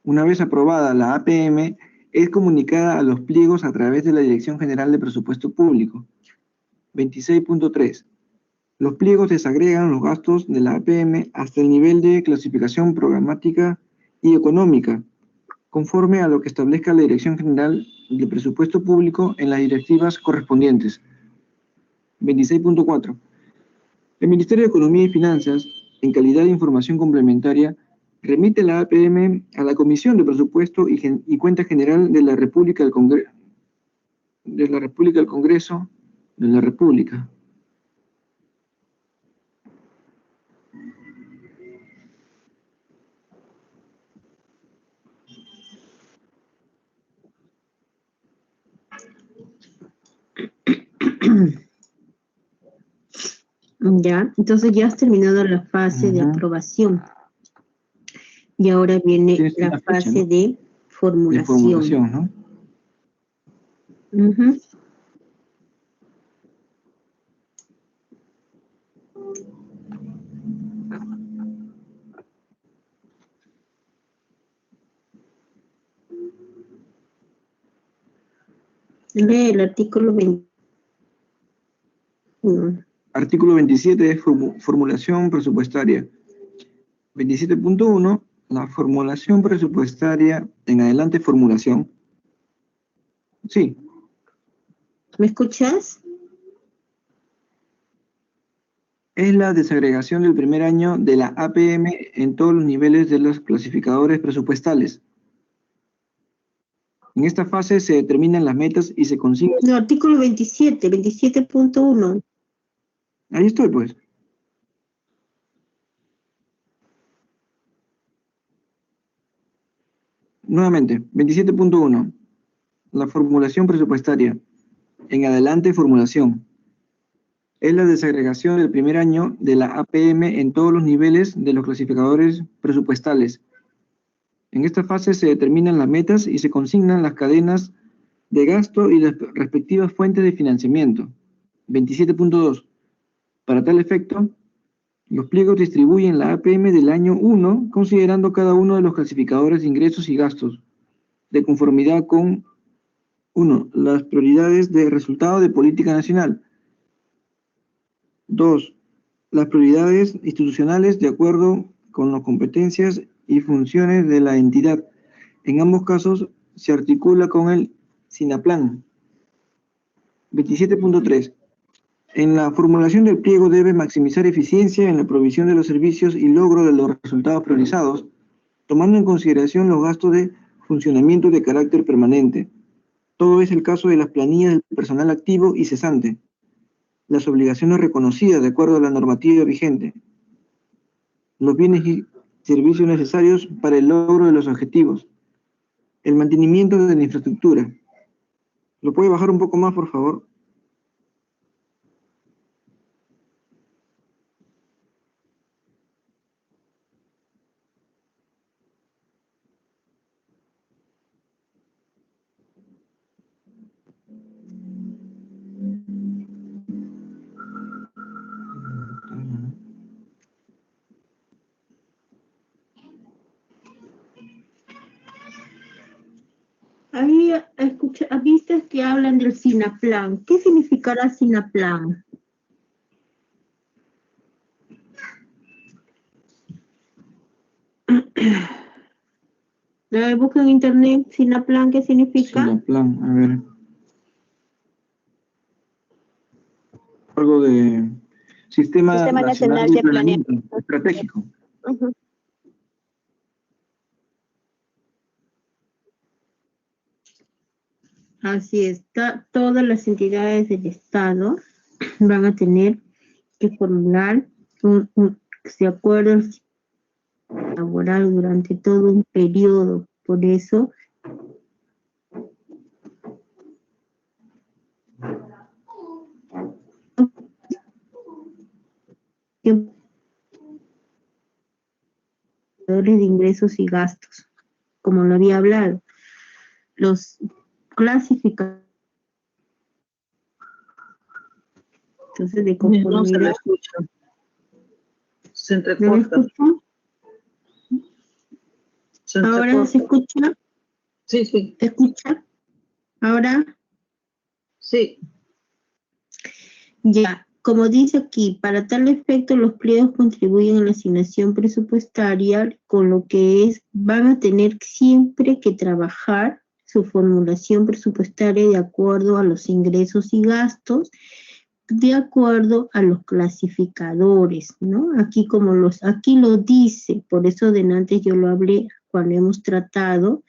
Una vez aprobada la APM, es comunicada a los pliegos a través de la Dirección General de Presupuesto Público. 26.3. Los pliegos desagregan los gastos de la APM hasta el nivel de clasificación programática y económica, conforme a lo que establezca la Dirección General de Presupuesto Público en las directivas correspondientes. 26.4. El Ministerio de Economía y Finanzas, en calidad de información complementaria, remite la APM a la Comisión de Presupuesto y Cuenta General de la República al Congreso de la República. Ya, entonces ya has terminado la fase de Ujú. aprobación. Y ahora viene Tienes la una fecha, fase ¿no? de De formulación. formulación, ¿no? Ujú. Lee el artículo 21. Artículo 27 es formulación presupuestaria. 27.1, la formulación presupuestaria, en adelante formulación. Sí, ¿Me escuchas? es la desagregación del primer año de la APM en todos los niveles de los clasificadores presupuestales. En esta fase se determinan las metas y se consiguen... No, artículo 27, 27.1. Ahí estoy, pues. Nuevamente, 27.1. La formulación presupuestaria. En adelante, formulación. Es la desagregación del primer año de la APM en todos los niveles de los clasificadores presupuestales. En esta fase se determinan las metas y se consignan las cadenas de gasto y las respectivas fuentes de financiamiento. 27.2. Para tal efecto, los pliegos distribuyen la APM del año 1 considerando cada uno de los clasificadores de ingresos y gastos, de conformidad con 1. Las prioridades de resultado de política nacional. 2. Las prioridades institucionales de acuerdo con las competencias y funciones de la entidad. En ambos casos se articula con el SINAPLAN. 27.3. En la formulación del pliego debe maximizar eficiencia en la provisión de los servicios y logro de los resultados priorizados, tomando en consideración los gastos de funcionamiento de carácter permanente. Todo es el caso de las planillas del personal activo y cesante, las obligaciones reconocidas de acuerdo a la normativa vigente, los bienes y servicios necesarios para el logro de los objetivos, el mantenimiento de la infraestructura. ¿Lo puede bajar un poco más, por favor? Vistas que hablan del SINAPLAN. ¿Qué significará SINAPLAN? Busca en internet SINAPLAN, ¿qué significa? SINAPLAN, a ver. Algo de Sistema Nacional de Planeamiento Estratégico. Ujú. Así está, todas las entidades del Estado van a tener que formular de acuerdo laboral durante todo un periodo. Por eso de ingresos y gastos, como lo había hablado, los clasificadores. Entonces, de conformidad. No se le escucha. Se ¿No me entrecorta. escuchan? ¿Ahora se escucha? Sí, sí. ¿Se escucha? ¿Ahora? Sí. Ya, como dice aquí, para tal efecto los pliegos contribuyen a la asignación presupuestaria, con lo que van a tener siempre que trabajar su formulación presupuestaria de acuerdo a los ingresos y gastos, de acuerdo a los clasificadores, ¿no? Aquí aquí lo dice, por eso antes yo lo hablé cuando hemos tratado.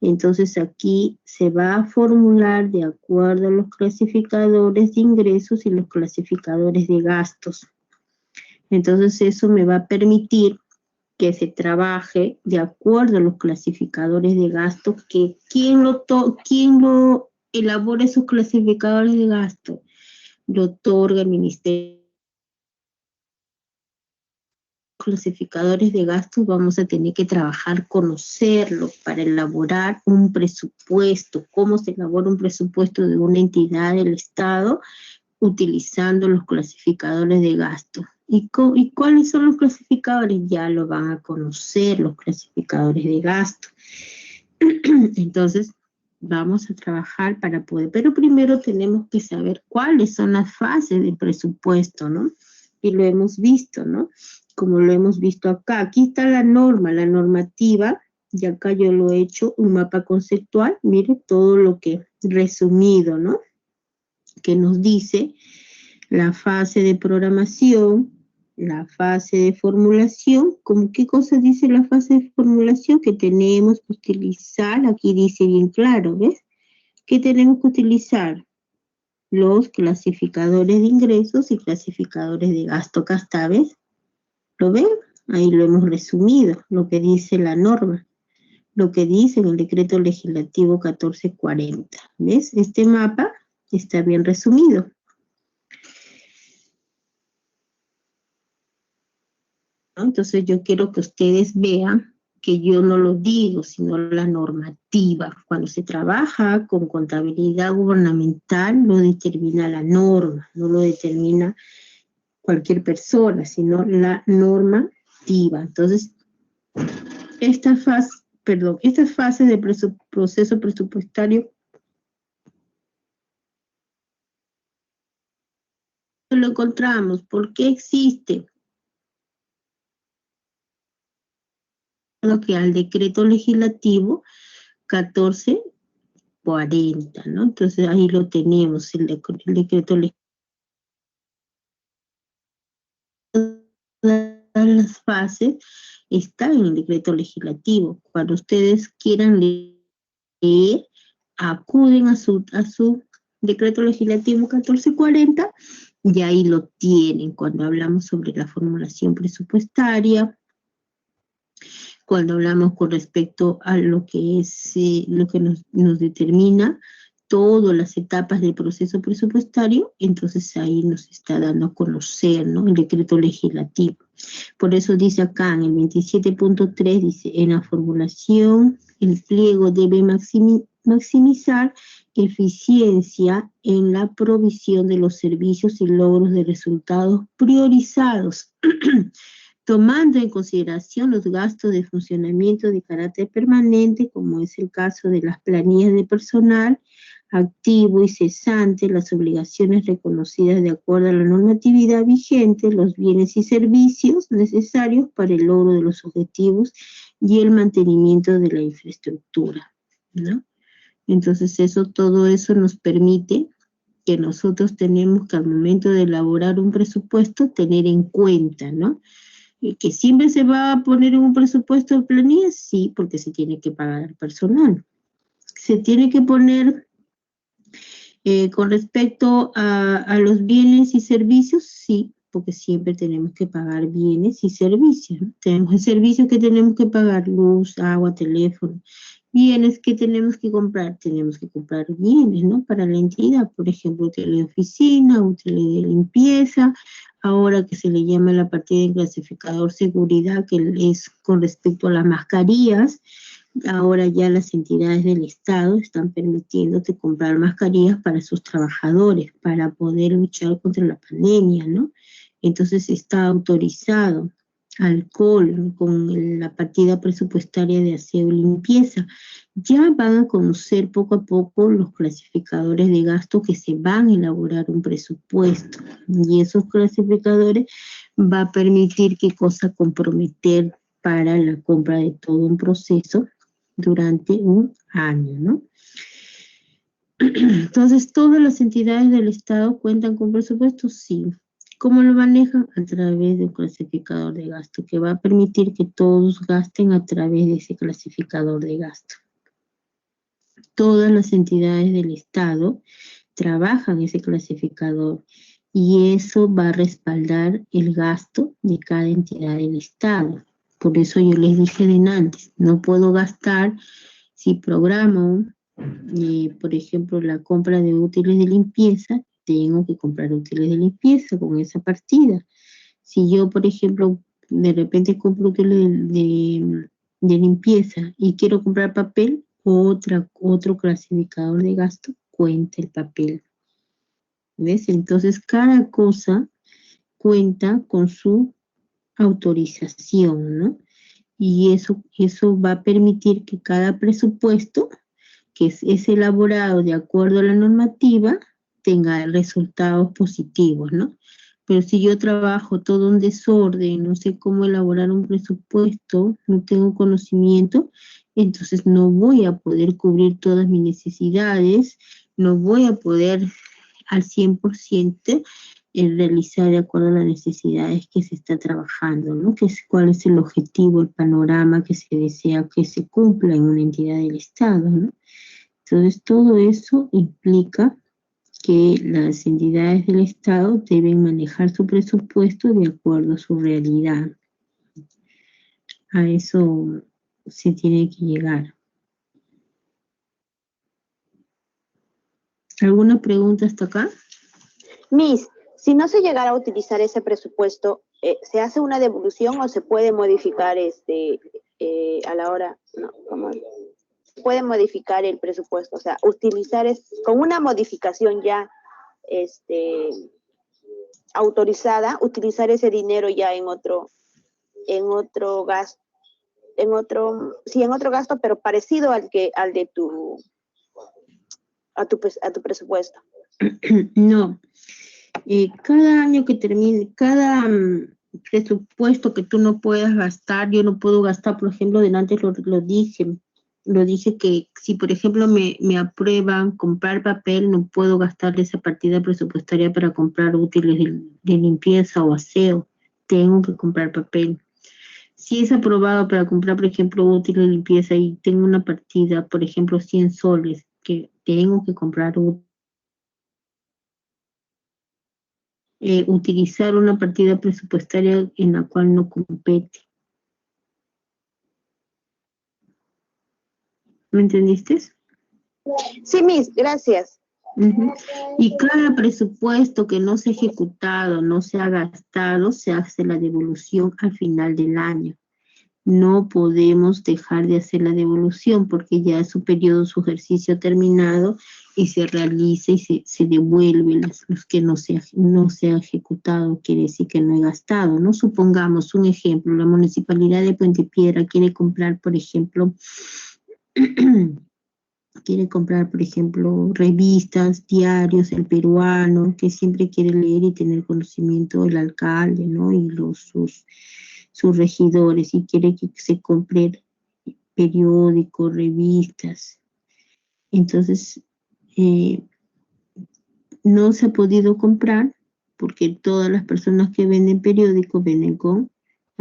Entonces aquí se va a formular de acuerdo a los clasificadores de ingresos y los clasificadores de gastos. Entonces eso me va a permitir que se trabaje de acuerdo a los clasificadores de gastos, que ¿quién lo elabora esos clasificadores de gastos? Lo otorga el Ministerio. Clasificadores de gastos vamos a tener que trabajar, conocerlo para elaborar un presupuesto. ¿Cómo se elabora un presupuesto de una entidad del Estado? Utilizando los clasificadores de gastos. ¿Y cuáles son los clasificadores? Ya lo van a conocer, los clasificadores de gastos. Entonces, vamos a trabajar para poder, pero primero tenemos que saber cuáles son las fases de presupuesto, ¿no? Y lo hemos visto, ¿no? Como lo hemos visto acá. Aquí está la normativa, y acá yo lo he hecho un mapa conceptual, mire todo lo que resumido, ¿no? Que nos dice la fase de programación, la fase de formulación. ¿Cómo qué cosa dice la fase de formulación? Que tenemos que utilizar, aquí dice bien claro, ¿ves? ¿Qué tenemos que utilizar? Los clasificadores de ingresos y clasificadores de gasto. Acá está, ¿ves? ¿Lo ven? Ahí lo hemos resumido, lo que dice la norma, lo que dice en el decreto legislativo 1440. ¿Ves? Este mapa está bien resumido. ¿No? Entonces yo quiero que ustedes vean que yo no lo digo, sino la normativa. Cuando se trabaja con contabilidad gubernamental, lo determina la norma, no lo determina cualquier persona, sino la normativa. Entonces, esta fase de proceso presupuestario lo encontramos. ¿Por qué existe? Lo que al decreto legislativo 1440, ¿no? Entonces ahí lo tenemos, el decreto legislativo. Todas las fases están en el decreto legislativo. Cuando ustedes quieran leer, acuden a su decreto legislativo 1440 y ahí lo tienen cuando hablamos sobre la formulación presupuestaria, cuando hablamos con respecto a lo que es lo que nos determina todas las etapas del proceso presupuestario, entonces ahí nos está dando a conocer, ¿no? El decreto legislativo. Por eso dice acá en el 27.3, dice, en la formulación el pliego debe maximizar eficiencia en la provisión de los servicios y logros de resultados priorizados. tomando en consideración los gastos de funcionamiento de carácter permanente, como es el caso de las planillas de personal, activo y cesante, las obligaciones reconocidas de acuerdo a la normatividad vigente, los bienes y servicios necesarios para el logro de los objetivos y el mantenimiento de la infraestructura, ¿no? Entonces todo eso nos permite que nosotros tenemos que al momento de elaborar un presupuesto tener en cuenta, ¿no? Y que siempre se va a poner en un presupuesto de planillas, sí, porque se tiene que pagar al personal. Se tiene que poner con respecto a los bienes y servicios, sí, porque siempre tenemos que pagar bienes y servicios, ¿no? Tenemos servicios que tenemos que pagar, luz, agua, teléfono. Bienes que tenemos que comprar bienes, ¿no? Para la entidad, por ejemplo, útiles de oficina, útiles de limpieza, ahora que se le llama la partida de clasificador seguridad, que es con respecto a las mascarillas. Ahora ya las entidades del Estado están permitiéndote comprar mascarillas para sus trabajadores, para poder luchar contra la pandemia, ¿no? Entonces está autorizado alcohol con la partida presupuestaria de aseo y limpieza. Ya van a conocer poco a poco los clasificadores de gasto que se van a elaborar un presupuesto. Y esos clasificadores va a permitir qué cosa comprometer para la compra de todo un proceso durante un año, ¿no? Entonces, ¿todas las entidades del Estado cuentan con presupuesto? Sí. ¿Cómo lo manejan? A través de un clasificador de gasto, que va a permitir que todos gasten a través de ese clasificador de gasto. Todas las entidades del Estado trabajan ese clasificador y eso va a respaldar el gasto de cada entidad del Estado. Por eso yo les dije de antes, no puedo gastar si programo, por ejemplo, la compra de útiles de limpieza, tengo que comprar útiles de limpieza con esa partida. Si yo, por ejemplo, de repente compro útiles de limpieza y quiero comprar papel, otro clasificador de gasto cuenta el papel. ¿Ves? Entonces, cada cosa cuenta con su autorización, ¿no? Y eso va a permitir que cada presupuesto que es elaborado de acuerdo a la normativa tenga resultados positivos, ¿no? Pero si yo trabajo todo un desorden, no sé cómo elaborar un presupuesto, no tengo conocimiento, entonces no voy a poder cubrir todas mis necesidades, no voy a poder al 100% realizar de acuerdo a las necesidades que se está trabajando, ¿no? ¿Cuál es el objetivo, el panorama que se desea que se cumpla en una entidad del Estado, ¿no? Entonces, todo eso implica que las entidades del Estado deben manejar su presupuesto de acuerdo a su realidad. A eso se tiene que llegar. ¿Alguna pregunta hasta acá? Miss, si no se llegara a utilizar ese presupuesto, ¿se hace una devolución o se puede modificar a la hora? No, ¿cómo? Se puede modificar el presupuesto, o sea, con una modificación ya autorizada, utilizar ese dinero ya en otro gasto, en otro gasto, pero parecido al de a tu presupuesto. No. Cada año que termine, cada presupuesto que tú no puedas gastar, yo no puedo gastar, por ejemplo, antes lo dije que si, por ejemplo, me aprueban comprar papel, no puedo gastar esa partida presupuestaria para comprar útiles de limpieza o aseo, tengo que comprar papel. Si es aprobado para comprar, por ejemplo, útiles de limpieza y tengo una partida, por ejemplo, 100 soles, que tengo que comprar utilizar una partida presupuestaria en la cual no compete. ¿Me entendiste? Sí, Miss, gracias. Y cada presupuesto que no se ha ejecutado, no se ha gastado, se hace la devolución al final del año. no podemos dejar de hacer la devolución porque ya su periodo, su ejercicio ha terminado y se realiza y se devuelve los que no se ha ejecutado, quiere decir que no he gastado, ¿no? Supongamos un ejemplo, la Municipalidad de Puente Piedra quiere comprar, por ejemplo, revistas, diarios, El Peruano, que siempre quiere leer y tener conocimiento el alcalde, ¿no? Y sus regidores, y quiere que se compre periódicos, revistas. Entonces, no se ha podido comprar porque todas las personas que venden periódicos venden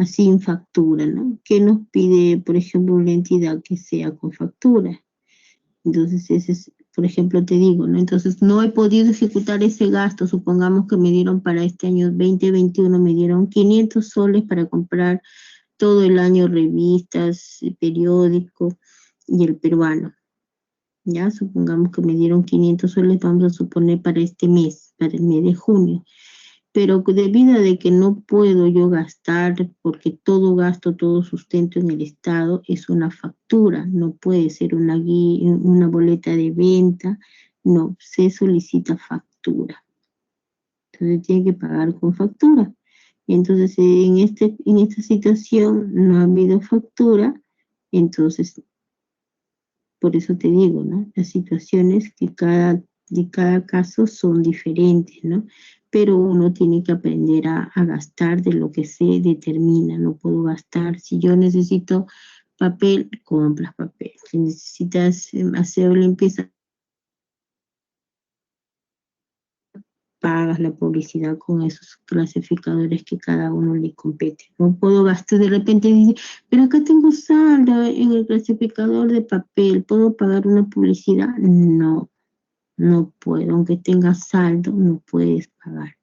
sin factura, ¿no? ¿Qué nos pide, por ejemplo, una entidad que sea con factura? Entonces, ese es, por ejemplo, te digo, ¿no? Entonces, no he podido ejecutar ese gasto. Supongamos que me dieron para este año 2021, me dieron 500 soles para comprar todo el año revistas, periódico y El Peruano. Ya, supongamos que me dieron 500 soles, vamos a suponer para este mes, para el mes de junio. Pero debido a de que no puedo yo gastar, porque todo gasto, todo sustento en el Estado es una factura, no puede ser una boleta de venta, no, se solicita factura. Entonces tiene que pagar con factura. Entonces en esta situación no ha habido factura, entonces por eso te digo, ¿no? Las situaciones de cada caso son diferentes, ¿no? Pero uno tiene que aprender a gastar de lo que se determina. No puedo gastar. Si yo necesito papel, compras papel. Si necesitas hacer limpieza, pagas la publicidad con esos clasificadores que cada uno le compete. No puedo gastar, de repente dice, pero acá tengo saldo en el clasificador de papel, ¿puedo pagar una publicidad? No, no puedo, aunque tengas saldo, no puedes pagar.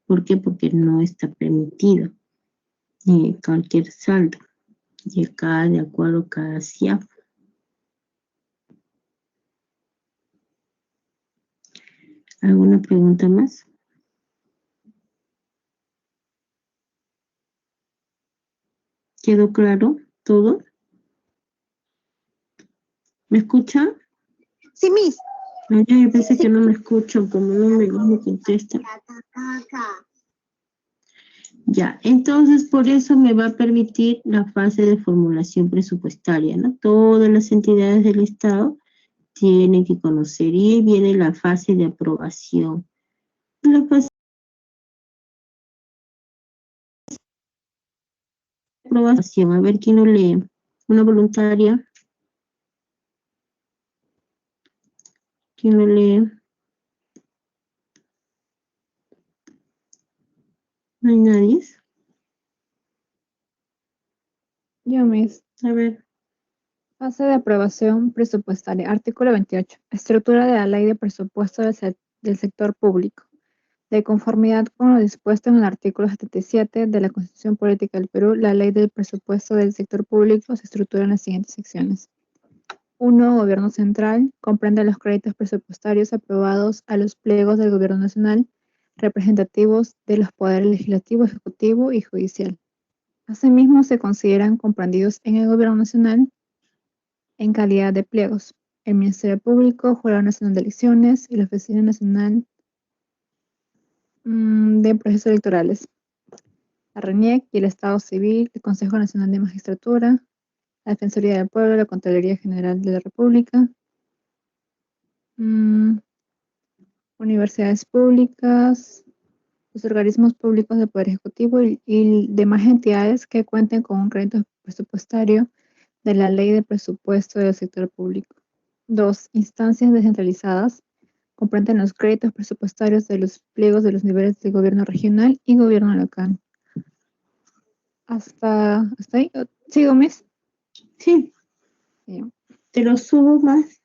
¿Por qué? Porque no está permitido cualquier saldo. Y acá, de acuerdo a cada CIAF. ¿Alguna pregunta más? ¿Quedó claro todo? ¿Me escucha? Sí, Miss. Yo pensé que no me escuchan, como no me contestan. Ya, entonces por eso me va a permitir la fase de formulación presupuestaria, ¿no? Todas las entidades del Estado tienen que conocer y ahí viene la fase de aprobación. La fase de aprobación, a ver quién lo lee. Una voluntaria. ¿Quién lo lee? ¿No hay nadie? Yo, Miss. A ver. Fase de aprobación presupuestaria. Artículo 28. Estructura de la ley de presupuesto del sector público. De conformidad con lo dispuesto en el artículo 77 de la Constitución Política del Perú, la ley del presupuesto del sector público se estructura en las siguientes secciones. 1. Gobierno central. Comprende los créditos presupuestarios aprobados a los pliegos del Gobierno Nacional, representativos de los poderes legislativo, ejecutivo y judicial. Asimismo, se consideran comprendidos en el Gobierno Nacional en calidad de pliegos, el Ministerio Público, Jurado Nacional de Elecciones y la Oficina Nacional de Procesos Electorales, la RENIEC y el Estado Civil, el Consejo Nacional de Magistratura, la Defensoría del Pueblo, la Contraloría General de la República, universidades públicas, los organismos públicos del Poder Ejecutivo y demás entidades que cuenten con un crédito presupuestario de la Ley de Presupuesto del Sector Público. 2. Instancias descentralizadas. Comprenden los créditos presupuestarios de los pliegos de los niveles de gobierno regional y gobierno local. ¿Hasta ahí? ¿Sigo, Miss? Sí. Bien. Te lo subo más.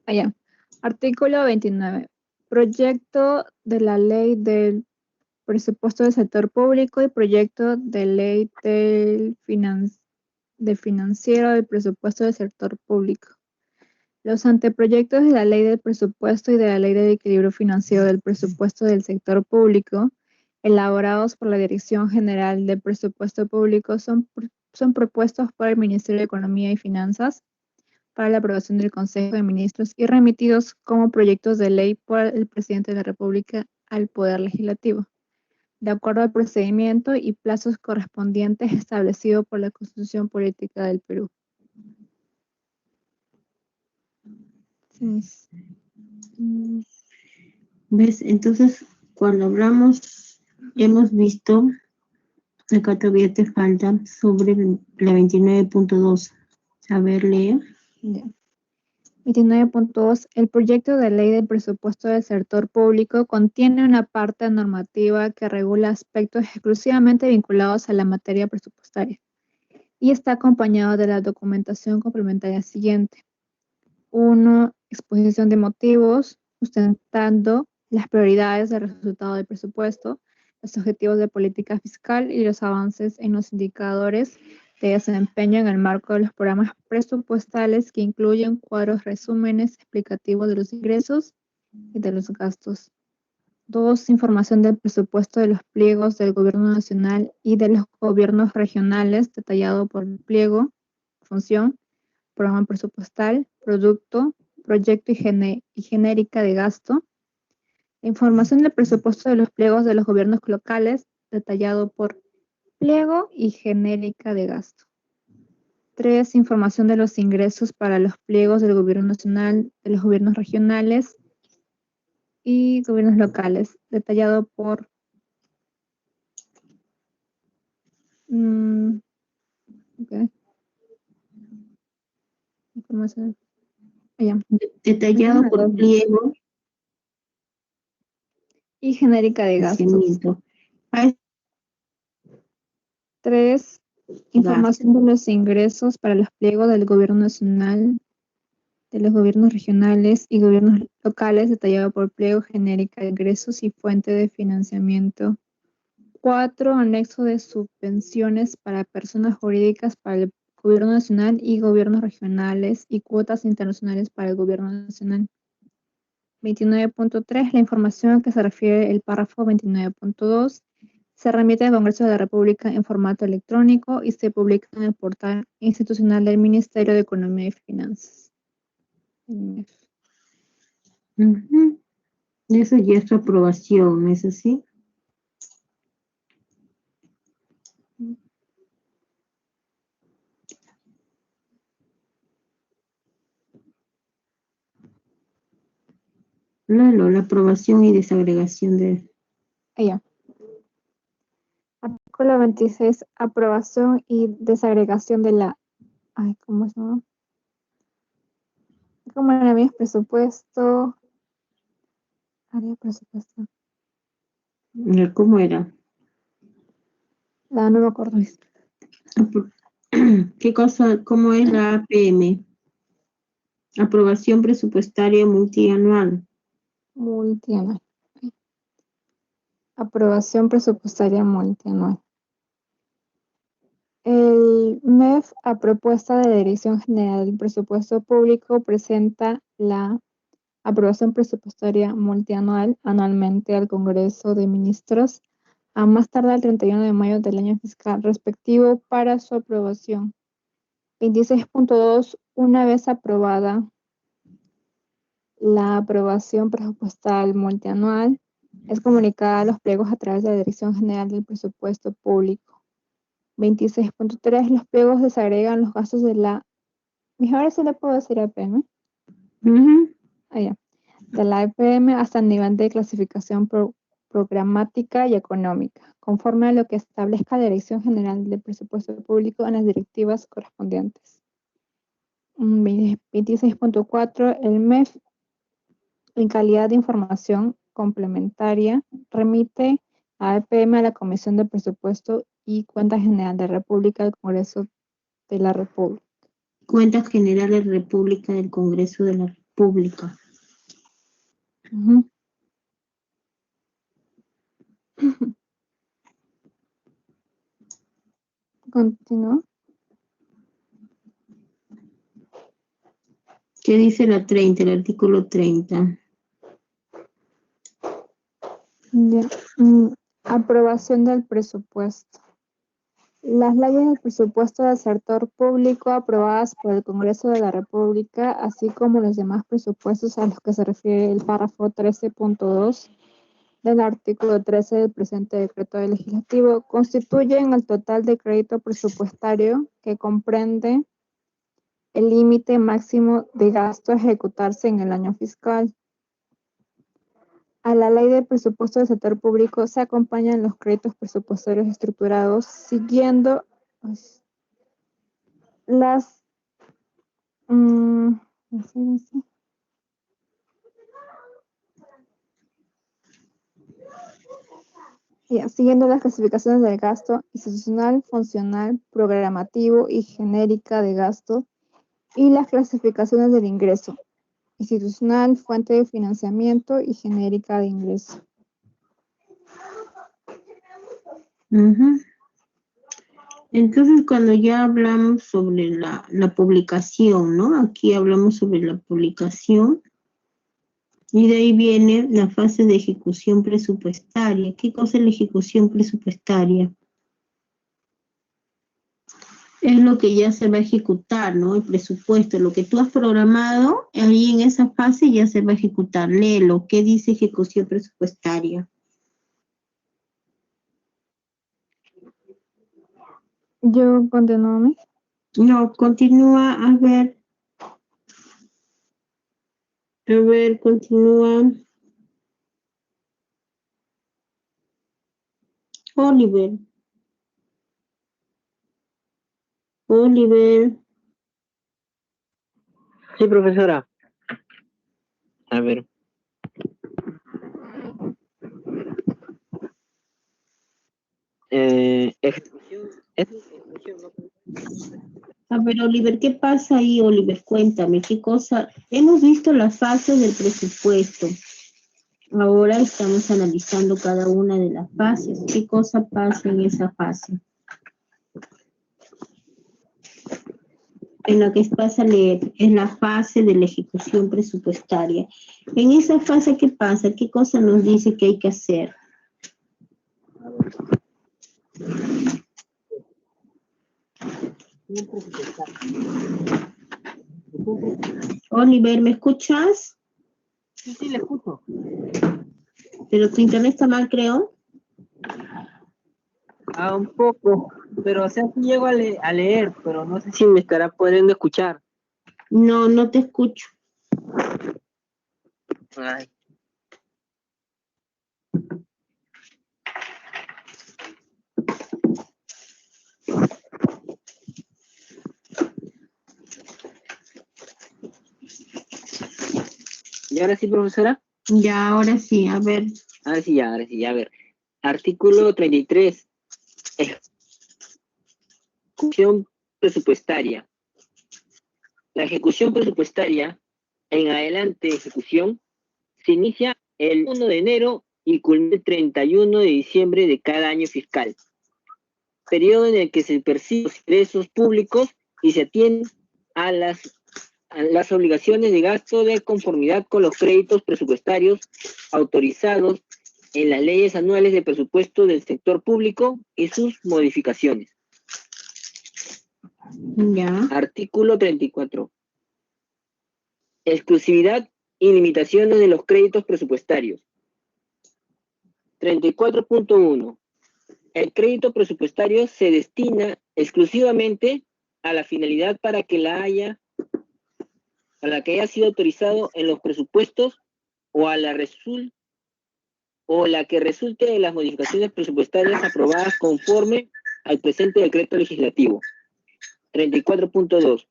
Allá. Artículo 29. Proyecto de la Ley del Presupuesto del Sector Público y proyecto de ley del financiero del presupuesto del sector público. Los anteproyectos de la Ley del Presupuesto y de la Ley del Equilibrio Financiero del Presupuesto del Sector Público elaborados por la Dirección General de Presupuesto Público son propuestos por el Ministerio de Economía y Finanzas para la aprobación del Consejo de Ministros y remitidos como proyectos de ley por el Presidente de la República al Poder Legislativo, de acuerdo al procedimiento y plazos correspondientes establecidos por la Constitución Política del Perú. ¿Ves? Entonces, cuando hablamos, hemos visto, acá todavía te falta, sobre la 29.2. A ver, lee. 29.2. El proyecto de ley del presupuesto del sector público contiene una parte normativa que regula aspectos exclusivamente vinculados a la materia presupuestaria y está acompañado de la documentación complementaria siguiente. 1. Exposición de motivos, sustentando las prioridades del resultado del presupuesto, los objetivos de política fiscal y los avances en los indicadores de desempeño en el marco de los programas presupuestales que incluyen cuadros resúmenes explicativos de los ingresos y de los gastos. 2. Información del presupuesto de los pliegos del Gobierno Nacional y de los gobiernos regionales, detallado por el pliego, función, programa presupuestal, producto, proyecto y genérica de gasto. Información del presupuesto de los pliegos de los gobiernos locales, detallado por pliego y genérica de gasto. 3. Información de los ingresos para los pliegos del Gobierno Nacional, de los gobiernos regionales y gobiernos locales, detallado por información. Detallado por pliego Y genérica de gastos. 3. Información de los ingresos para los pliegos del Gobierno Nacional, de los gobiernos regionales y gobiernos locales, detallado por pliego, genérica de ingresos y fuente de financiamiento. 4. Anexo de subvenciones para personas jurídicas para el Gobierno Nacional y gobiernos regionales y cuotas internacionales para el Gobierno Nacional. 29.3. La información a que se refiere el párrafo 29.2 se remite al Congreso de la República en formato electrónico y se publica en el portal institucional del Ministerio de Economía y Finanzas. Eso ya es su aprobación, ¿es así? La aprobación y desagregación de... Artículo 26. Aprobación y desagregación de la... ¿cómo se llama? ¿Cómo era mi presupuesto? Área presupuesto. ¿Cómo era? No me acuerdo. ¿Qué cosa? ¿Cómo es la APM? Aprobación presupuestaria multianual. Multianual. Aprobación presupuestaria multianual. El MEF, a propuesta de la Dirección General del Presupuesto Público, presenta la aprobación presupuestaria multianual anualmente al Congreso de Ministros a más tardar el 31 de mayo del año fiscal respectivo para su aprobación. 26.2. Una vez aprobada la aprobación presupuestal multianual, es comunicada a los pliegos a través de la Dirección General del Presupuesto Público. 26.3. Los pliegos desagregan los gastos de la... Mejor si le puedo decir APM. De la APM hasta el nivel de clasificación programática y económica, conforme a lo que establezca la Dirección General del Presupuesto Público en las directivas correspondientes. 26.4. El MEF, en calidad de información complementaria, remite a APM a la Comisión de Presupuesto y Cuenta General de la República del Congreso de la República. Cuentas Generales República del Congreso de la República. Continúo. ¿Qué dice la 30, el artículo 30? Aprobación del presupuesto. Las leyes del presupuesto del sector público aprobadas por el Congreso de la República, así como los demás presupuestos a los que se refiere el párrafo 13.2 del artículo 13 del presente decreto legislativo, constituyen el total de crédito presupuestario que comprende el límite máximo de gasto a ejecutarse en el año fiscal. A la ley de presupuesto del sector público se acompañan los créditos presupuestarios estructurados siguiendo las siguiendo las clasificaciones del gasto institucional, funcional, programativo y genérica de gasto y las clasificaciones del ingreso institucional, fuente de financiamiento y genérica de ingreso. Entonces, cuando ya hablamos sobre la publicación, ¿no? Aquí hablamos sobre la publicación y de ahí viene la fase de ejecución presupuestaria. ¿Qué cosa es la ejecución presupuestaria? Es lo que ya se va a ejecutar, ¿no? El presupuesto, lo que tú has programado, ahí en esa fase ya se va a ejecutar. Léelo, ¿qué dice ejecución presupuestaria? ¿Yo continúo, Miss? No, continúa, a ver. A ver, continúa. Oliver. Oliver. Sí, profesora. A ver. Ejecución. A ver, Oliver, ¿qué pasa ahí, Oliver? Cuéntame, ¿qué cosa? Hemos visto las fases del presupuesto. Ahora estamos analizando cada una de las fases. ¿Qué cosa pasa en esa fase? En la que pasa a leer, es la fase de la ejecución presupuestaria. En esa fase, ¿qué pasa? ¿Qué cosa nos dice que hay que hacer? Oliver, ¿me escuchas? Sí, le escucho. Pero tu internet está mal, creo. Un poco, pero o sea, sí llego a leer, pero no sé si me estará pudiendo escuchar. No, no te escucho. Ay. ¿Y ahora sí, profesora? Ya, ahora sí, a ver. Ahora sí, a ver. Artículo 33. Ejecución presupuestaria. La ejecución presupuestaria, en adelante ejecución, se inicia el 1 de enero y culmina el 31 de diciembre de cada año fiscal, periodo en el que se perciben los ingresos públicos y se atienden a las obligaciones de gasto de conformidad con los créditos presupuestarios autorizados en las leyes anuales de presupuesto del sector público y sus modificaciones. Ya. Artículo 34. Exclusividad y limitaciones de los créditos presupuestarios. 34.1. El crédito presupuestario se destina exclusivamente a la finalidad para la que haya sido autorizado en los presupuestos o la que resulte de las modificaciones presupuestarias aprobadas conforme al presente decreto legislativo. 34.2.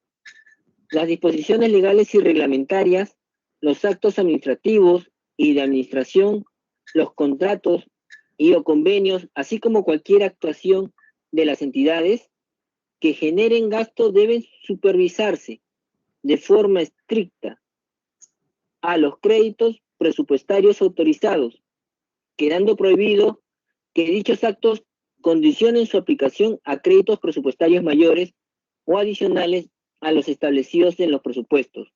Las disposiciones legales y reglamentarias, los actos administrativos y de administración, los contratos y o convenios, así como cualquier actuación de las entidades que generen gasto deben supervisarse de forma estricta a los créditos presupuestarios autorizados, quedando prohibido que dichos actos condicionen su aplicación a créditos presupuestarios mayores o adicionales a los establecidos en los presupuestos,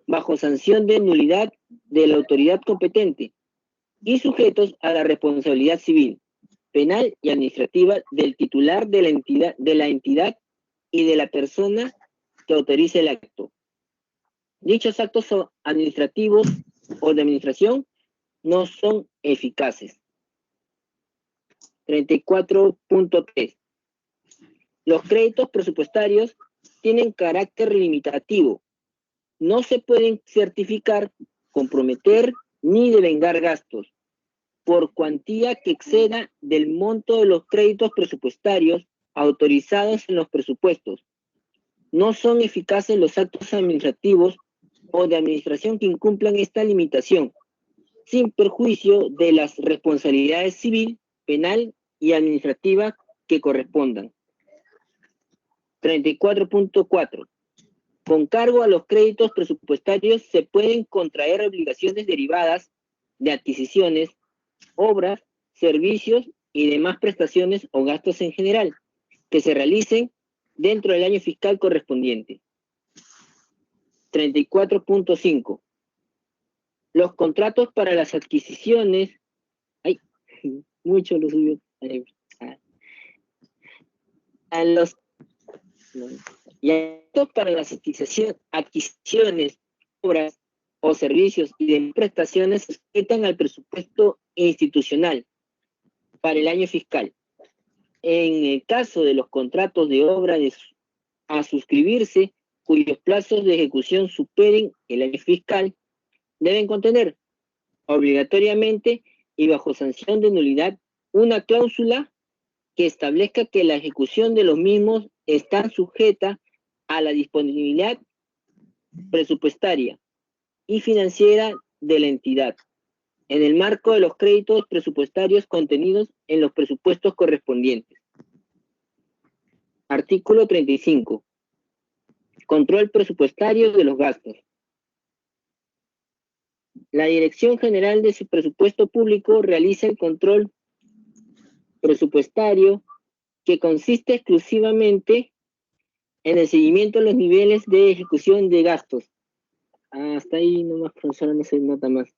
bajo sanción de nulidad de la autoridad competente y sujetos a la responsabilidad civil. penal y administrativa del titular de la entidad y de la persona que autorice el acto. Dichos actos administrativos o de administración no son eficaces. 34.3. Los créditos presupuestarios tienen carácter limitativo. No se pueden certificar, comprometer ni devengar gastos por cuantía que exceda del monto de los créditos presupuestarios autorizados en los presupuestos. No son eficaces los actos administrativos o de administración que incumplan esta limitación, sin perjuicio de las responsabilidades civil, penal y administrativa que correspondan. 34.4. Con cargo a los créditos presupuestarios se pueden contraer obligaciones derivadas de adquisiciones, obras, servicios y demás prestaciones o gastos en general que se realicen dentro del año fiscal correspondiente. 34.5. Los contratos para las adquisiciones, mucho lo subió, para las adquisiciones, obras o servicios y de prestaciones se sujetan al presupuesto institucional para el año fiscal. En el caso de los contratos de obra a suscribirse, cuyos plazos de ejecución superen el año fiscal, deben contener obligatoriamente y bajo sanción de nulidad una cláusula que establezca que la ejecución de los mismos está sujeta a la disponibilidad presupuestaria y financiera de la entidad, en el marco de los créditos presupuestarios contenidos en los presupuestos correspondientes. Artículo 35. Control presupuestario de los gastos. La Dirección General de Presupuesto Público realiza el control presupuestario que consiste exclusivamente en el seguimiento de los niveles de ejecución de gastos. Hasta ahí nomás, profesora, no se nota más.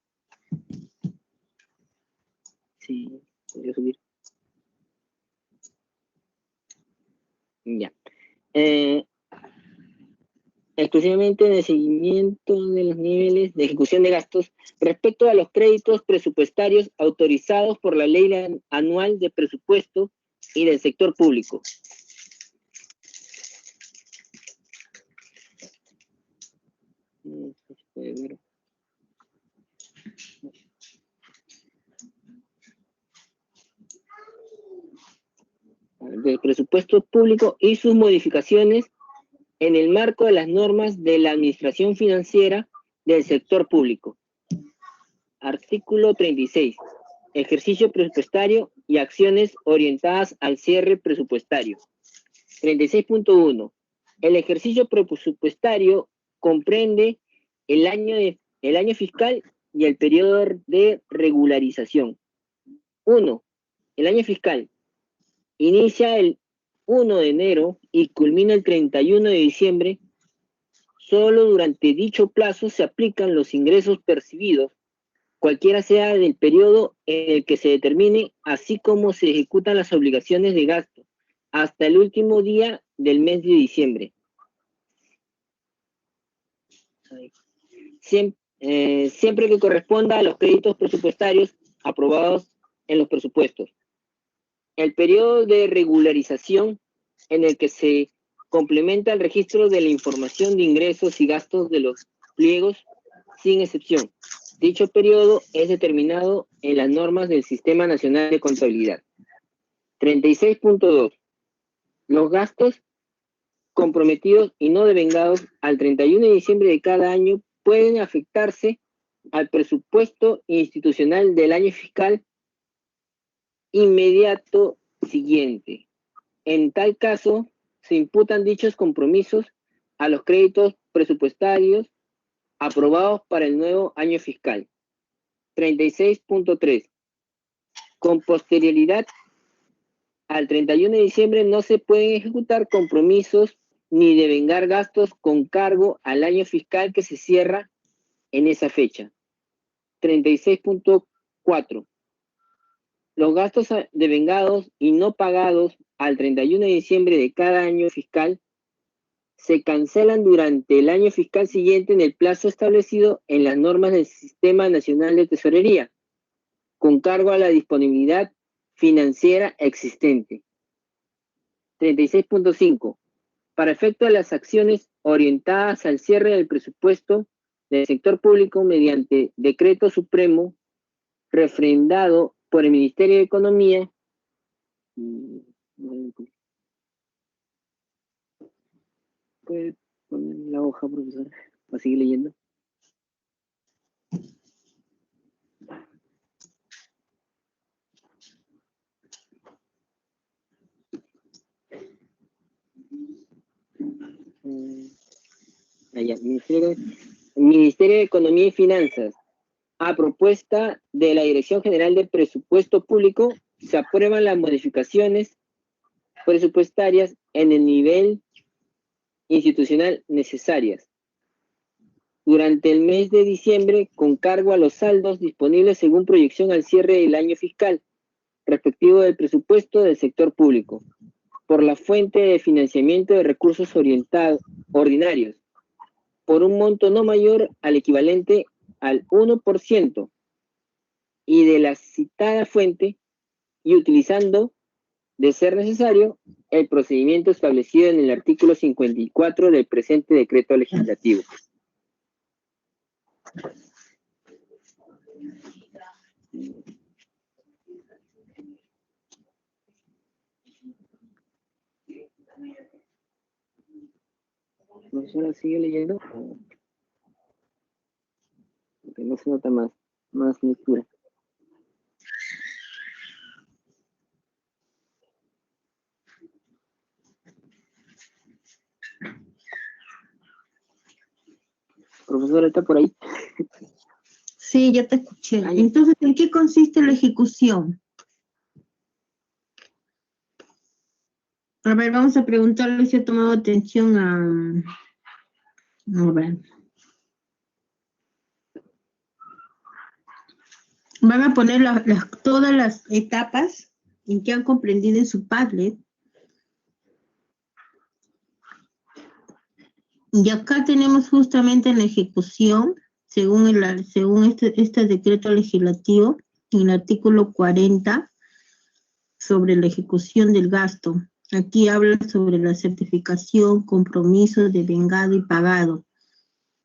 Sí, podría subir. Ya. Exclusivamente en el seguimiento de los niveles de ejecución de gastos respecto a los créditos presupuestarios autorizados por la Ley Anual de Presupuesto y del Sector Público. Del presupuesto público y sus modificaciones en el marco de las normas de la administración financiera del sector público. Artículo 36. Ejercicio presupuestario y acciones orientadas al cierre presupuestario. 36.1. El ejercicio presupuestario comprende el año fiscal y el periodo de regularización. 1. El año fiscal inicia el 1 de enero y culmina el 31 de diciembre. Solo durante dicho plazo se aplican los ingresos percibidos, cualquiera sea del periodo en el que se determine, así como se ejecutan las obligaciones de gasto, hasta el último día del mes de diciembre. Siempre que corresponda a los créditos presupuestarios aprobados en los presupuestos. El periodo de regularización en el que se complementa el registro de la información de ingresos y gastos de los pliegos, sin excepción. Dicho periodo es determinado en las normas del Sistema Nacional de Contabilidad. 36.2. Los gastos comprometidos y no devengados al 31 de diciembre de cada año pueden afectarse al presupuesto institucional del año fiscal inmediato siguiente. En tal caso, se imputan dichos compromisos a los créditos presupuestarios aprobados para el nuevo año fiscal. 36.3. Con posterioridad al 31 de diciembre no se pueden ejecutar compromisos ni devengar gastos con cargo al año fiscal que se cierra en esa fecha. 36.4. Los gastos devengados y no pagados al 31 de diciembre de cada año fiscal se cancelan durante el año fiscal siguiente en el plazo establecido en las normas del Sistema Nacional de Tesorería, con cargo a la disponibilidad financiera existente. 36.5. Para efecto de las acciones orientadas al cierre del presupuesto del sector público mediante decreto supremo refrendado por el Ministerio de Economía. ¿Puede poner la hoja, profesor, para seguir leyendo? Allá, Ministerio de Economía y Finanzas. A propuesta de la Dirección General de Presupuesto Público, se aprueban las modificaciones presupuestarias en el nivel institucional necesarias durante el mes de diciembre, con cargo a los saldos disponibles según proyección al cierre del año fiscal respectivo del presupuesto del sector público, por la fuente de financiamiento de recursos ordinarios, por un monto no mayor al equivalente al 1% y de la citada fuente, y utilizando, de ser necesario, el procedimiento establecido en el artículo 54 del presente decreto legislativo. ¿Profesora sigue leyendo? Porque no se nota más lectura. Profesora, ¿está por ahí? Sí, ya te escuché. Entonces, ¿en qué consiste la ejecución? A ver, vamos a preguntarle si ha tomado atención a ver. Van a poner todas las etapas en que han comprendido en su Padlet. Y acá tenemos justamente la ejecución, según este decreto legislativo, en el artículo 40, sobre la ejecución del gasto. Aquí habla sobre la certificación, compromiso, devengado y pagado.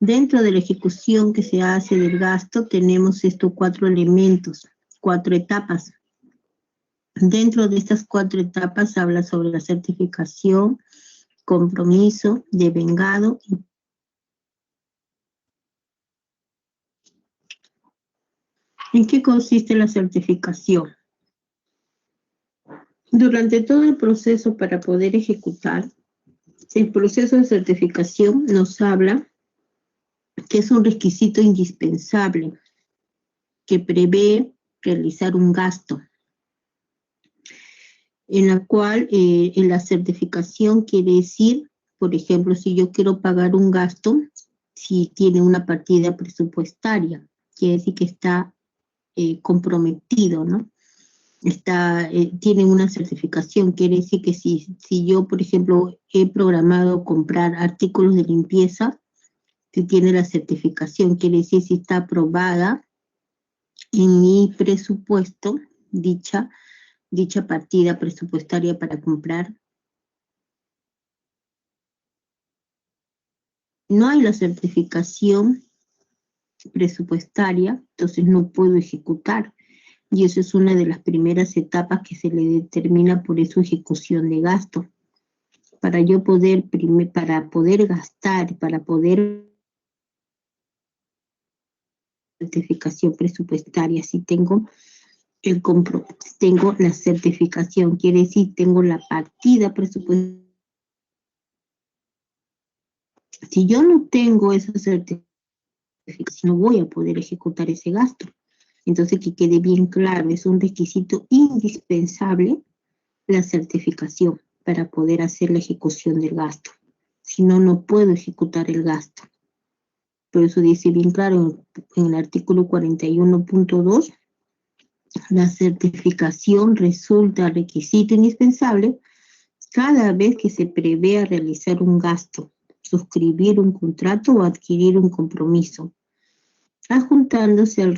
Dentro de la ejecución que se hace del gasto, tenemos estos 4 elementos, 4 etapas. Dentro de estas 4 etapas habla sobre la certificación, compromiso, devengado. ¿En qué consiste la certificación? Durante todo el proceso para poder ejecutar, el proceso de certificación nos habla que es un requisito indispensable que prevé realizar un gasto, en la cual en la certificación quiere decir, por ejemplo, si yo quiero pagar un gasto, si tiene una partida presupuestaria, quiere decir que está comprometido, ¿no? Tiene una certificación, quiere decir que si yo, por ejemplo, he programado comprar artículos de limpieza, que tiene la certificación, quiere decir si está aprobada en mi presupuesto, dicha partida presupuestaria para comprar. No hay la certificación presupuestaria, entonces no puedo ejecutar. Y eso es una de las primeras etapas que se le determina por eso ejecución de gasto. Para yo poder gastar, para poder certificación presupuestaria, si tengo tengo la certificación, quiere decir tengo la partida presupuestaria. Si yo no tengo esa certificación, no voy a poder ejecutar ese gasto. Entonces, que quede bien claro, es un requisito indispensable la certificación para poder hacer la ejecución del gasto. Si no, no puedo ejecutar el gasto. Por eso dice bien claro en el artículo 41.2 La certificación resulta requisito indispensable cada vez que se prevea realizar un gasto, suscribir un contrato o adquirir un compromiso, adjuntándose al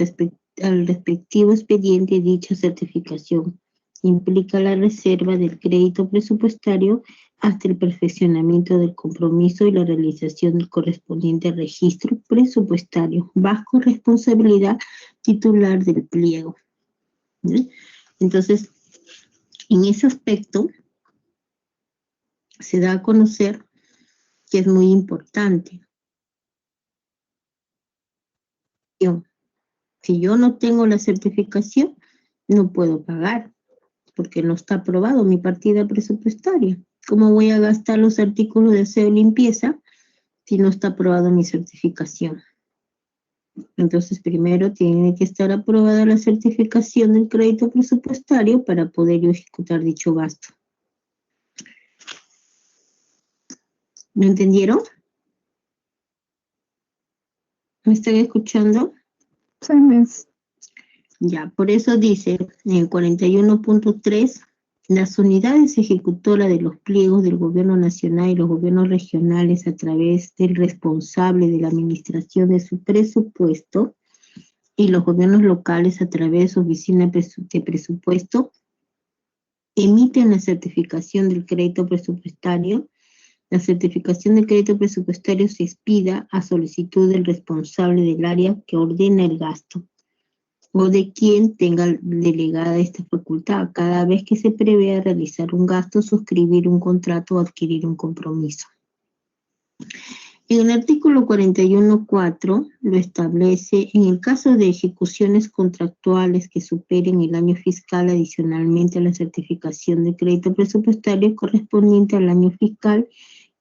respectivo expediente dicha certificación. Implica la reserva del crédito presupuestario hasta el perfeccionamiento del compromiso y la realización del correspondiente registro presupuestario, bajo responsabilidad titular del pliego. ¿Sí? Entonces, en ese aspecto, se da a conocer que es muy importante. Si yo no tengo la certificación, no puedo pagar, porque no está aprobado mi partida presupuestaria. ¿Cómo voy a gastar los artículos de aseo y limpieza si no está aprobada mi certificación? Entonces, primero tiene que estar aprobada la certificación del crédito presupuestario para poder yo ejecutar dicho gasto. ¿Me entendieron? ¿Me están escuchando? Sí, Miss. Ya, por eso dice en el 41.3, las unidades ejecutoras de los pliegos del Gobierno Nacional y los gobiernos regionales a través del responsable de la administración de su presupuesto y los gobiernos locales a través de su oficina de presupuesto emiten la certificación del crédito presupuestario. La certificación del crédito presupuestario se expida a solicitud del responsable del área que ordena el gasto o de quien tenga delegada esta facultad cada vez que se prevea realizar un gasto, suscribir un contrato o adquirir un compromiso. En el artículo 41.4 lo establece: en el caso de ejecuciones contractuales que superen el año fiscal adicionalmente a la certificación de crédito presupuestario correspondiente al año fiscal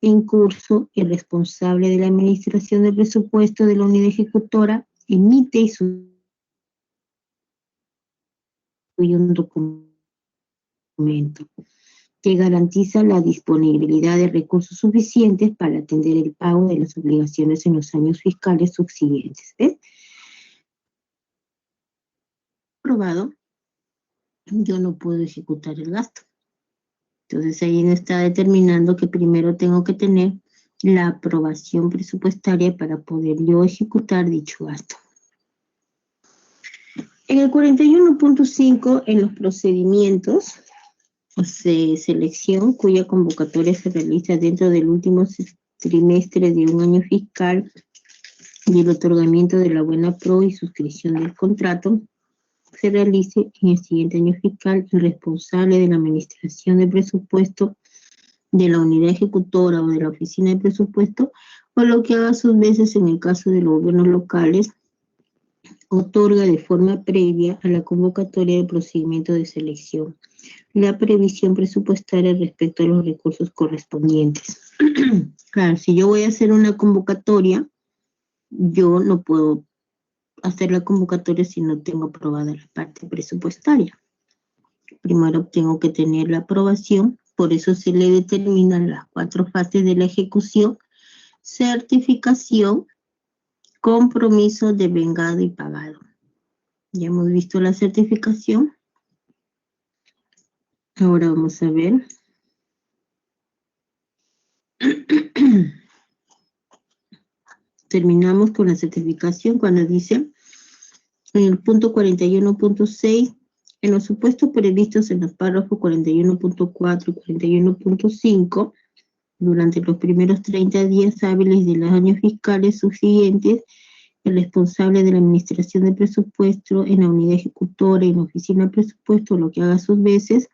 en curso, el responsable de la administración del presupuesto de la unidad ejecutora emite y suscribe un documento que garantiza la disponibilidad de recursos suficientes para atender el pago de las obligaciones en los años fiscales subsiguientes. ¿Ves? Aprobado, yo no puedo ejecutar el gasto. Entonces ahí no está determinando que primero tengo que tener la aprobación presupuestaria para poder yo ejecutar dicho gasto. En el 41.5, en los procedimientos de selección cuya convocatoria se realiza dentro del último trimestre de un año fiscal y el otorgamiento de la buena pro y suscripción del contrato, se realice en el siguiente año fiscal, el responsable de la administración de presupuesto de la unidad ejecutora o de la oficina de presupuesto, o lo que haga sus veces en el caso de los gobiernos locales, otorga de forma previa a la convocatoria del procedimiento de selección la previsión presupuestaria respecto a los recursos correspondientes. Claro, si yo voy a hacer una convocatoria, yo no puedo hacer la convocatoria si no tengo aprobada la parte presupuestaria. Primero tengo que tener la aprobación, por eso se le determinan las 4 fases de la ejecución: certificación, compromiso, devengado y pagado. Ya hemos visto la certificación. Ahora vamos a ver. Terminamos con la certificación cuando dice en el punto 41.6, en los supuestos previstos en los párrafos 41.4 y 41.5, durante los primeros 30 días hábiles de los años fiscales subsiguientes, el responsable de la administración de presupuesto en la unidad ejecutora y en la oficina de presupuesto, lo que haga sus veces,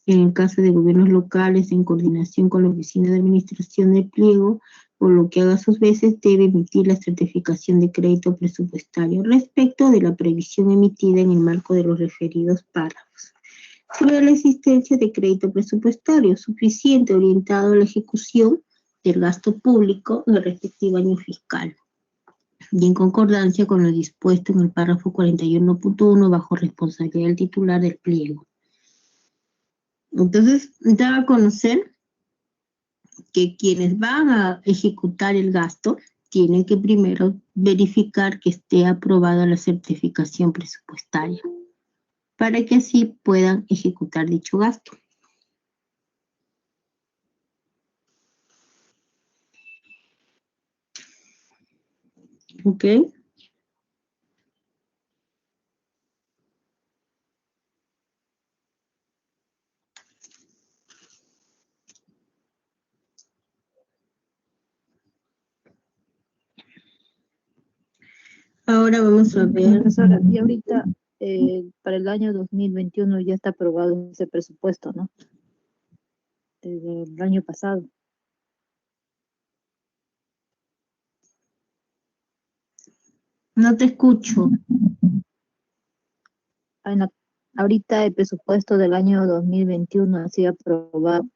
en el caso de gobiernos locales, en coordinación con la oficina de administración del pliego, por lo que haga sus veces, debe emitir la certificación de crédito presupuestario respecto de la previsión emitida en el marco de los referidos párrafos, sobre la existencia de crédito presupuestario suficiente orientado a la ejecución del gasto público en el respectivo año fiscal, y en concordancia con lo dispuesto en el párrafo 41.1 bajo responsabilidad del titular del pliego. Entonces, da a conocer que quienes van a ejecutar el gasto tienen que primero verificar que esté aprobada la certificación presupuestaria. para que así puedan ejecutar dicho gasto. ¿Ok? Ahora vamos a ver. Profesora, y ahorita para el año 2021 ya está aprobado ese presupuesto, ¿no? Desde el año pasado. No te escucho. Ahorita el presupuesto del año 2021 ha sido aprobado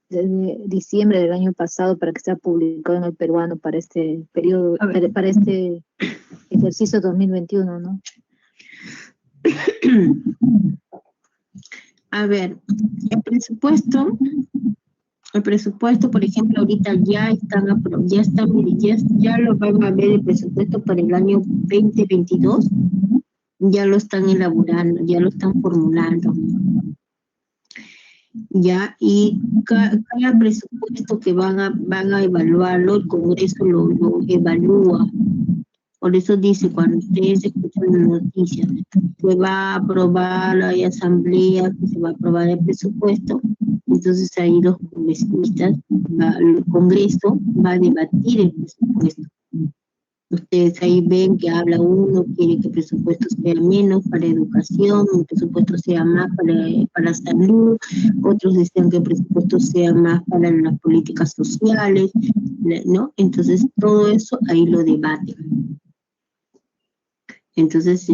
desde diciembre del año pasado para que sea publicado en el peruano para este periodo, para este ejercicio 2021, ¿no? A ver, el presupuesto, por ejemplo, ahorita ya lo van a ver el presupuesto para el año 2022, ya lo están elaborando, ya lo están formulando. Ya, y cada presupuesto que van a evaluarlo, el Congreso lo evalúa. Por eso dice, cuando ustedes escuchan las noticias, se va a aprobar la asamblea, que se va a aprobar el presupuesto, entonces ahí los congresistas, el Congreso va a debatir el presupuesto. Ustedes ahí ven que habla uno, quiere que el presupuesto sea menos para educación, el presupuesto sea más para salud, otros desean que el presupuesto sea más para las políticas sociales, ¿no? Entonces todo eso ahí lo debaten. Entonces,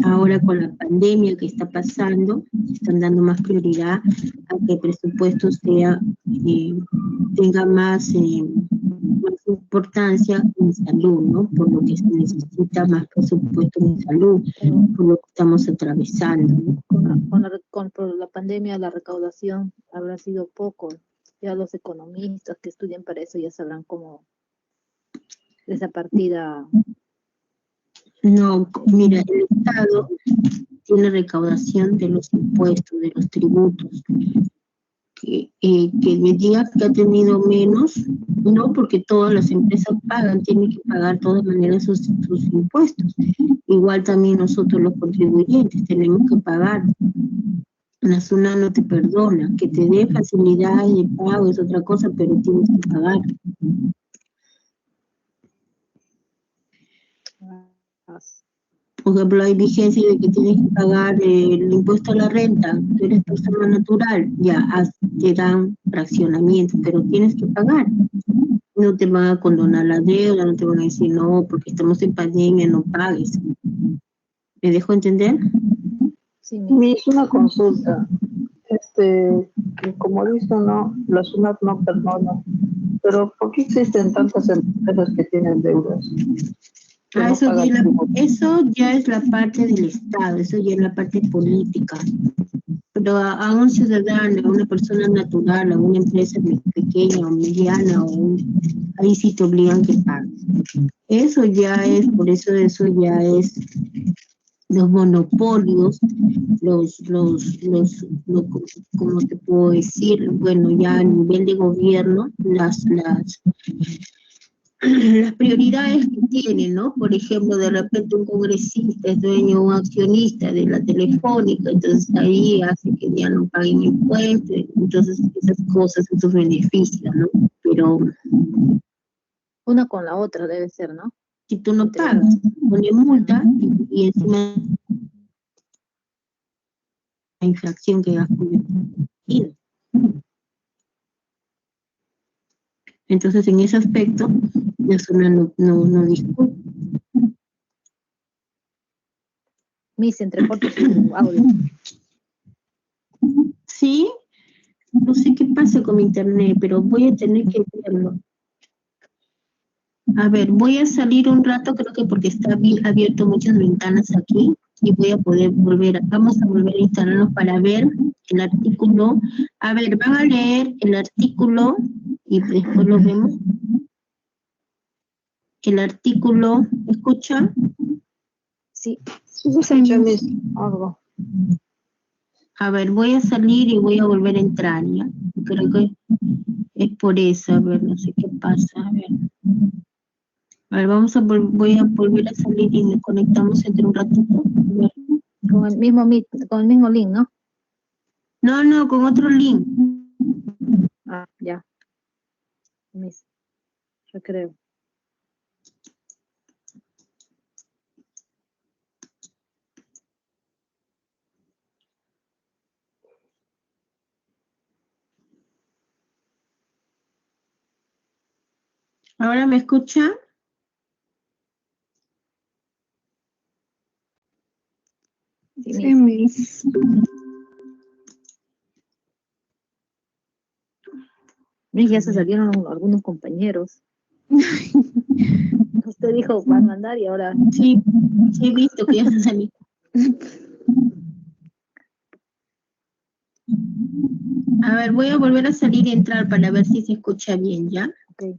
ahora con la pandemia que está pasando, están dando más prioridad a que el presupuesto sea, tenga más importancia en salud, ¿no? Por lo que se necesita más presupuesto en salud, por lo que estamos atravesando, ¿no? Por la pandemia la recaudación habrá sido poco. Ya los economistas que estudian para eso ya sabrán cómo esa partida. No, mira, el Estado tiene recaudación de los impuestos, de los tributos. Que me digas que ha tenido menos, no, porque todas las empresas pagan, tienen que pagar de todas maneras sus impuestos. Igual también nosotros los contribuyentes tenemos que pagar. La SUNAT no te perdona, que te dé facilidades de pago es otra cosa, pero tienes que pagar. Por ejemplo, hay vigencia de que tienes que pagar el impuesto a la renta, tú eres persona natural, ya te dan fraccionamiento, pero tienes que pagar. No te van a condonar la deuda, no te van a decir, no, porque estamos en pandemia, no pagues. ¿Me dejo entender? Sí, me hizo una consulta. Como dicen, ¿no? La SUNAT no perdona, pero ¿por qué existen tantas empresas que tienen deudas? Eso ya es la parte del Estado, eso ya es la parte política. Pero a un ciudadano, a una persona natural, a una empresa pequeña o mediana, ahí sí te obligan que pagues. Eso ya es, por eso ya es los monopolios, ¿cómo te puedo decir? Bueno, ya a nivel de gobierno, las prioridades que tienen, ¿no? Por ejemplo, de repente un congresista es dueño o un accionista de la Telefónica, entonces ahí hace que ya no paguen impuestos, entonces esas cosas, esos beneficios, ¿no? Pero una con la otra debe ser, ¿no? Si tú no pagas, pone multa y encima la infracción que has cometido. Entonces, en ese aspecto, la SUNAT no discute. Miss, entrecorto su audio. Sí, no sé qué pasa con mi internet, pero voy a tener que verlo. A ver, voy a salir un rato, creo que porque está bien abierto muchas ventanas aquí, y voy a poder vamos a volver a instalarnos para ver el artículo. A ver, van a leer el artículo y después lo vemos. El artículo, ¿escuchan? Sí, Escúchame, algo. A ver, voy a salir y voy a volver a entrar, ¿ya? Creo que es por eso, a ver, no sé qué pasa, a ver. A ver, voy a volver a salir y nos conectamos entre un ratito. A ver. Con el mismo con el mismo link, ¿no? No, con otro link. Ah, ya. Yo creo. ¿Ahora me escucha? Sí, Miss. Ya se salieron algunos compañeros. Usted dijo, va a mandar y ahora... Sí, he visto que ya se salió. A ver, voy a volver a salir y entrar para ver si se escucha bien, ¿ya? Okay.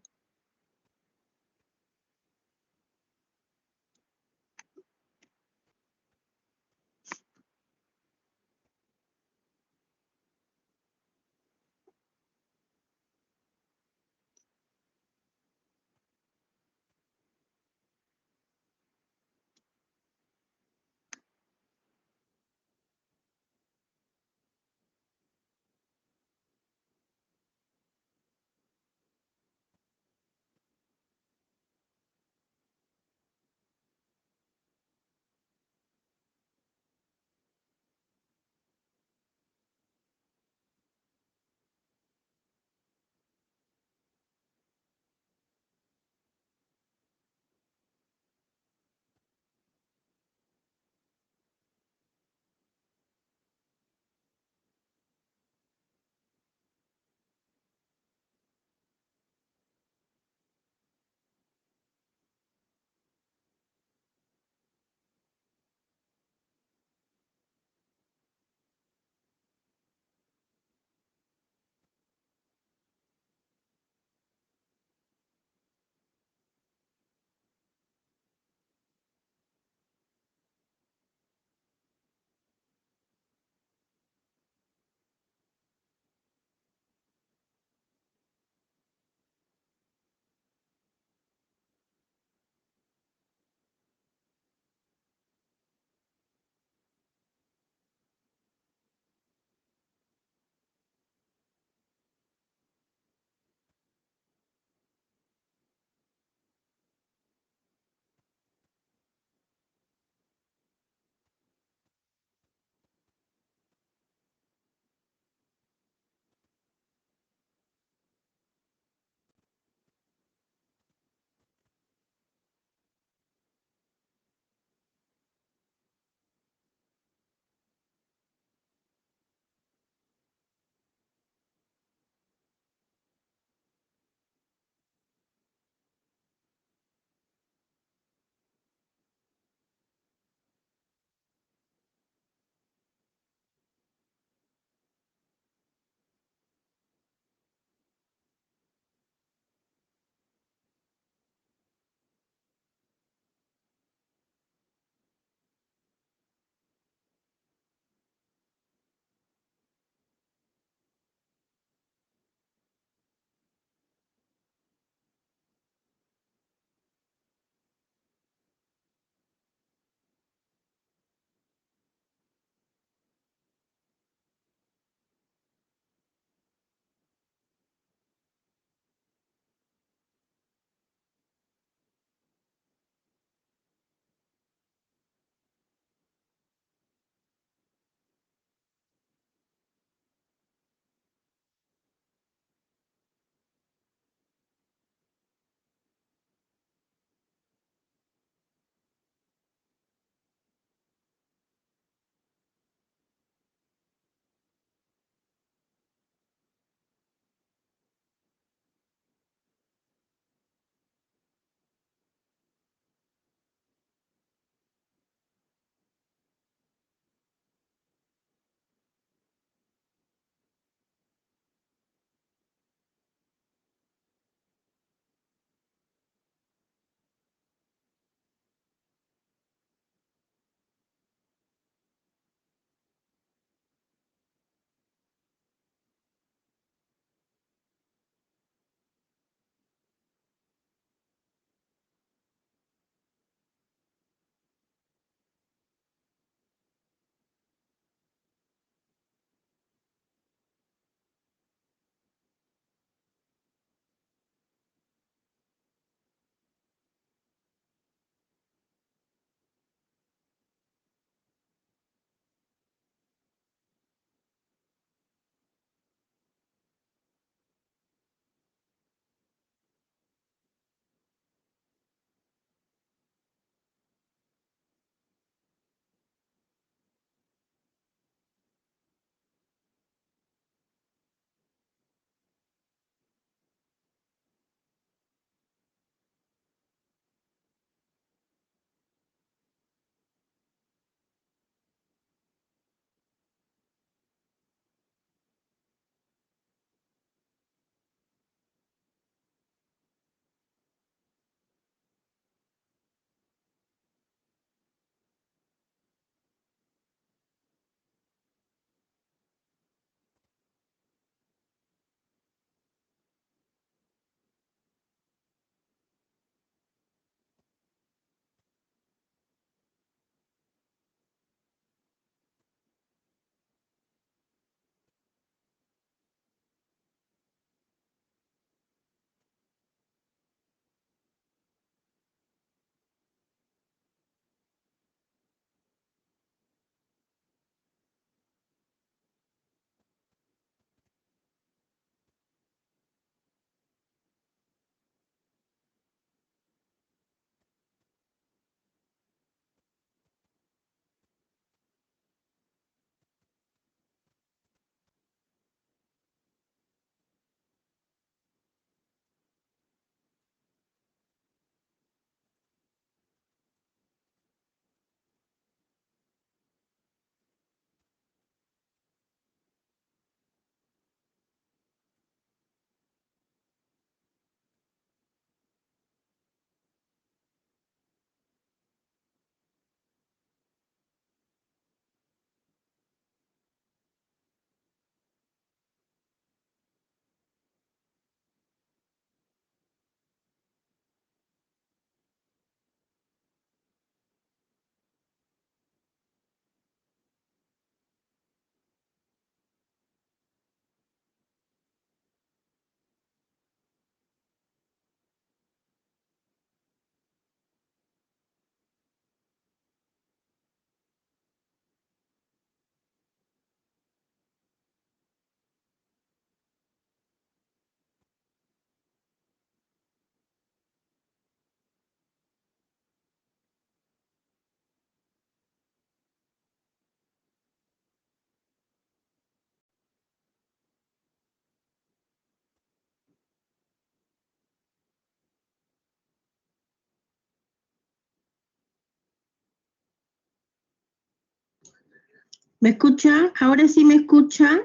¿Me escuchan? ¿Ahora sí me escuchan?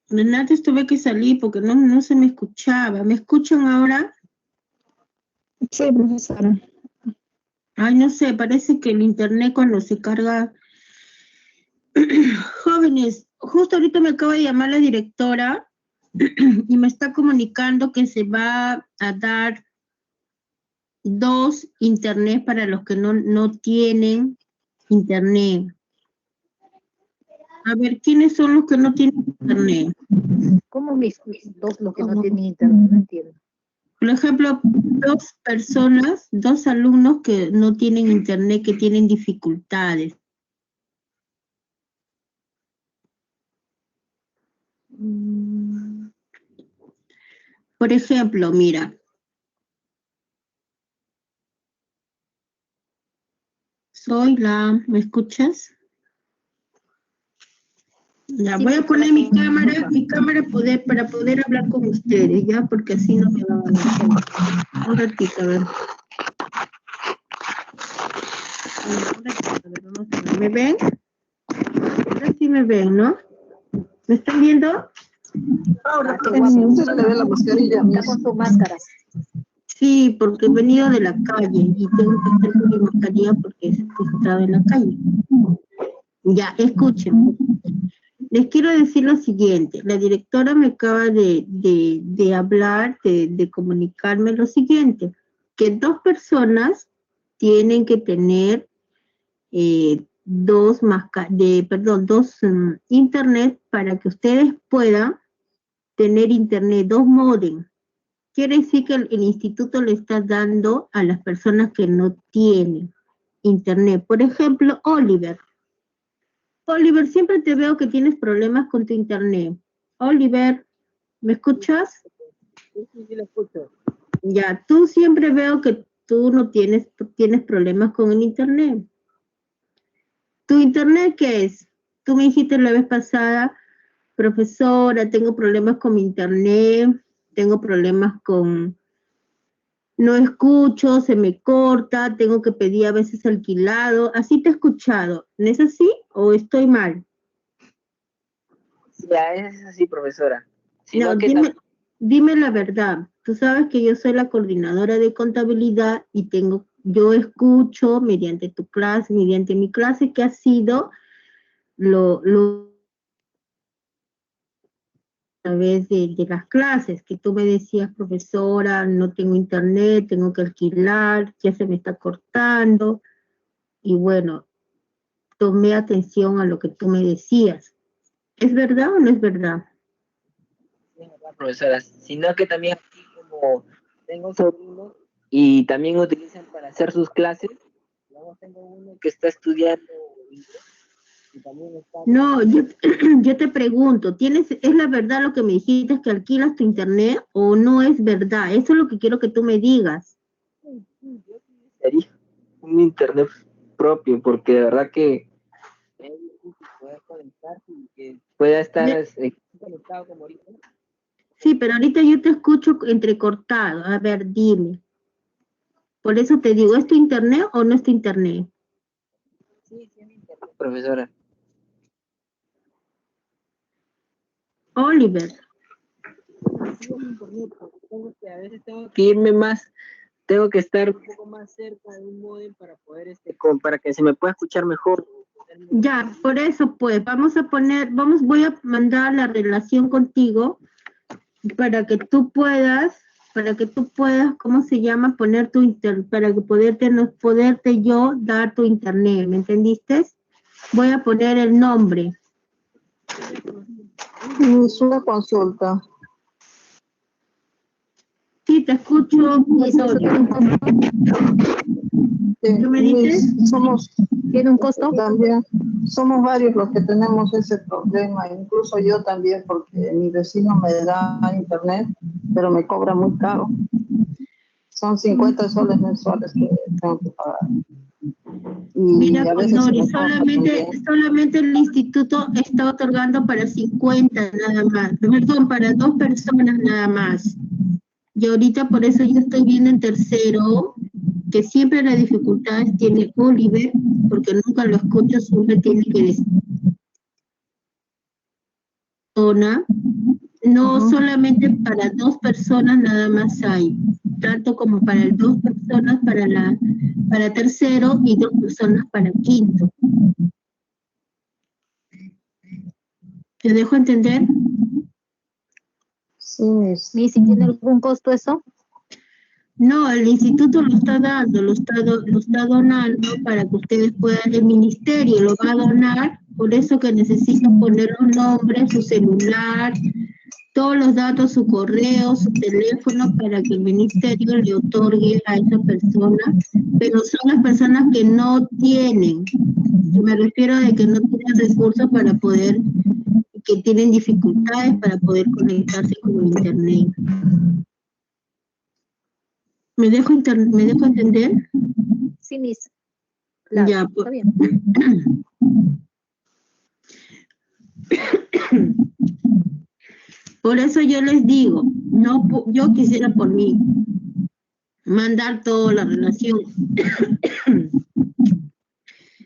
Renata, tuve que salir porque no se me escuchaba. ¿Me escuchan ahora? Sí, profesora. Ay, no sé, parece que el internet cuando se carga... Jóvenes, justo ahorita me acaba de llamar la directora y me está comunicando que se va a dar 2 internet para los que no tienen internet. A ver, ¿quiénes son los que no tienen internet? ¿Cómo mis dos los que no tienen internet? No entiendo. Por ejemplo, 2 personas, 2 alumnos que no tienen internet, que tienen dificultades. Por ejemplo, mira. ¿Me escuchas? Ya, Sí, voy a pero poner mi cámara para poder hablar con ustedes, ¿ya? Porque así no me van a ver. Un ratito, a ver. Vamos a ver. ¿Me ven? Ahora sí me ven, ¿no? ¿Me están viendo? Ahora usted le ve la mascarilla. Está con sus máscaras. Sí, porque he venido de la calle y tengo que estar con mi mascarilla porque he estado en la calle. Ya, escuchen. Les quiero decir lo siguiente. La directora me acaba de hablar, de comunicarme lo siguiente, que 2 personas tienen que tener 2 internet para que ustedes puedan tener internet, 2 módem. Quiere decir que el instituto le está dando a las personas que no tienen internet. Por ejemplo, Oliver, siempre te veo que tienes problemas con tu internet. Oliver, ¿me escuchas? Sí, lo escucho. Ya, tú siempre veo que tú no tienes problemas con el internet. ¿Tu internet qué es? Tú me dijiste la vez pasada, profesora, tengo problemas con mi internet, tengo problemas con... No escucho, se me corta, tengo que pedir a veces alquilado. Así te he escuchado. ¿No es así o estoy mal? Ya, es así, profesora. No, dime la verdad. Tú sabes que yo soy la coordinadora de contabilidad y yo escucho mediante mediante mi clase que ha sido a través de las clases, que tú me decías, profesora, no tengo internet, tengo que alquilar, ya se me está cortando, y bueno, tomé atención a lo que tú me decías. ¿Es verdad o no es verdad? Sí, profesora, sino que también aquí como tengo sobrinos y también utilizan para hacer sus clases, luego tengo uno que está estudiando inglés y también está... No, yo te pregunto, ¿es la verdad lo que me dijiste, que alquilas tu internet o no es verdad? Eso es lo que quiero que tú me digas. Sí, yo utilizaría un internet propio, porque de verdad que es difícil poder conectarse y que pueda estar conectado como ahorita. Sí, pero ahorita yo te escucho entrecortado. A ver, dime. Por eso te digo, ¿es tu internet o no es tu internet? Sí, es mi internet, profesora. Oliver. A veces tengo que irme más, tengo que estar un poco más cerca de un módem para poder, para que se me pueda escuchar mejor. Ya, por eso pues, voy a mandar la relación contigo para que tú puedas, ¿cómo se llama? Poner para que poderte yo dar tu internet, ¿me entendiste? Voy a poner el nombre. Es una consulta. Sí, te escucho. ¿Qué me dices? ¿Tiene un costo? También somos varios los que tenemos ese problema, incluso yo también, porque mi vecino me da internet, pero me cobra muy caro. Son 50 soles mensuales que tengo que pagar. Mira, Condori, solamente el instituto está otorgando para 50 nada más, perdón, para 2 personas nada más. Y ahorita por eso yo estoy viendo en tercero, que siempre las dificultades tiene Oliver, porque nunca lo escucho, siempre tiene que decir no solamente para 2 personas nada más hay, tanto como para 2 personas para tercero y 2 personas para quinto. ¿Te dejo entender? Sí, ¿Y si tiene algún costo eso? No, el instituto lo está dando, lo está donando para que ustedes puedan, el ministerio lo va a donar, por eso que necesitan poner los nombres, su celular, todos los datos, su correo, su teléfono, para que el ministerio le otorgue a esa persona, pero son las personas que no tienen, me refiero a que no tienen recursos para poder, que tienen dificultades para poder conectarse con internet. ¿Me dejo entender? Sí, Miss. Claro, Ya, está bien. Por eso yo les digo, no, yo quisiera por mí mandar toda la relación,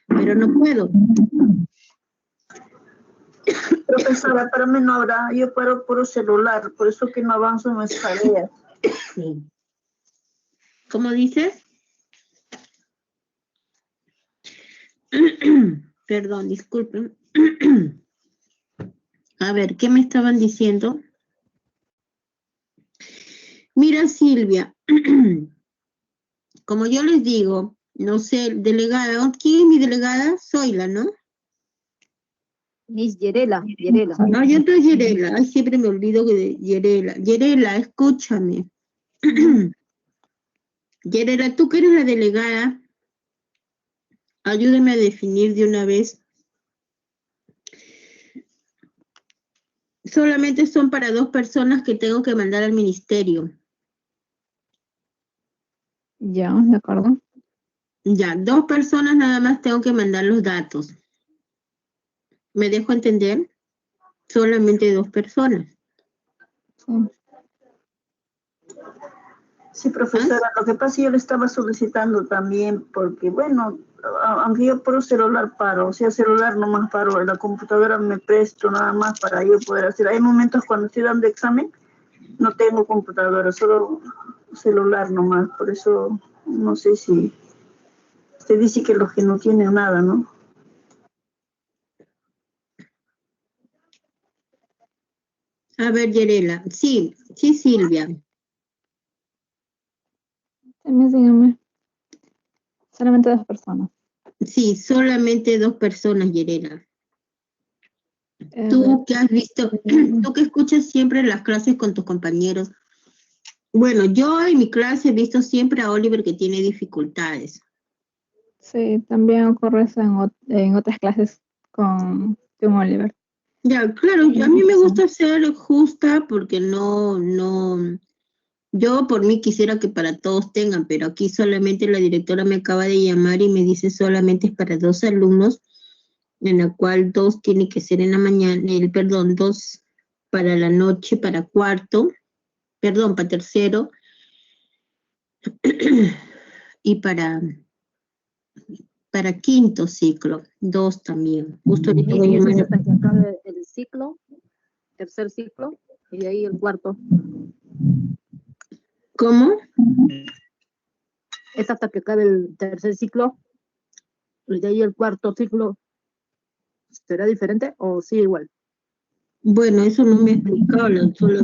pero no puedo. profesora, para mí no habrá, yo paro puro celular, por eso que no avanzo en mis tareas. ¿Cómo dices? Perdón, disculpen. A ver, ¿qué me estaban diciendo? Mira, Silvia, como yo les digo, no sé, delegada, ¿quién es mi delegada? Zoila, ¿no? Miss Yerela. No, yo soy Yerela, ay, siempre me olvido de Yerela. Yerela, escúchame. Yerela, tú que eres la delegada, ayúdame a definir de una vez. Solamente son para 2 personas que tengo que mandar al ministerio. Ya, de acuerdo. Ya, 2 personas nada más tengo que mandar los datos. ¿Me dejo entender? Solamente 2 personas. Sí. Sí, profesora, lo que pasa es que yo le estaba solicitando también, porque bueno, aunque yo por celular paro, o sea, celular nomás paro, la computadora me presto nada más para yo poder hacer. Hay momentos cuando estoy dando examen, no tengo computadora, solo celular nomás, por eso no sé si usted dice que los que no tienen nada, ¿no? A ver, Yerela, sí, Silvia. Dígame. Solamente 2 personas. Sí, solamente 2 personas, Yerela. Tú que has visto, tú que escuchas siempre las clases con tus compañeros. Bueno, yo en mi clase he visto siempre a Oliver que tiene dificultades. Sí, también ocurre eso en otras clases con Oliver. Ya, claro, a mí me gusta ser justa porque yo por mí quisiera que para todos tengan, pero aquí solamente la directora me acaba de llamar y me dice solamente es para 2 alumnos, en la cual 2 tiene que ser en la mañana, 2 para la noche, para cuarto, para tercero, y para quinto ciclo, 2 también. Justo ahorita voy a Miss, llamar. hasta que acabe el ciclo, tercer ciclo, y de ahí el cuarto. ¿Cómo? Es hasta que acabe el tercer ciclo, y de ahí el cuarto ciclo. ¿Será diferente o sí igual? Bueno, eso no me ha explicado, solo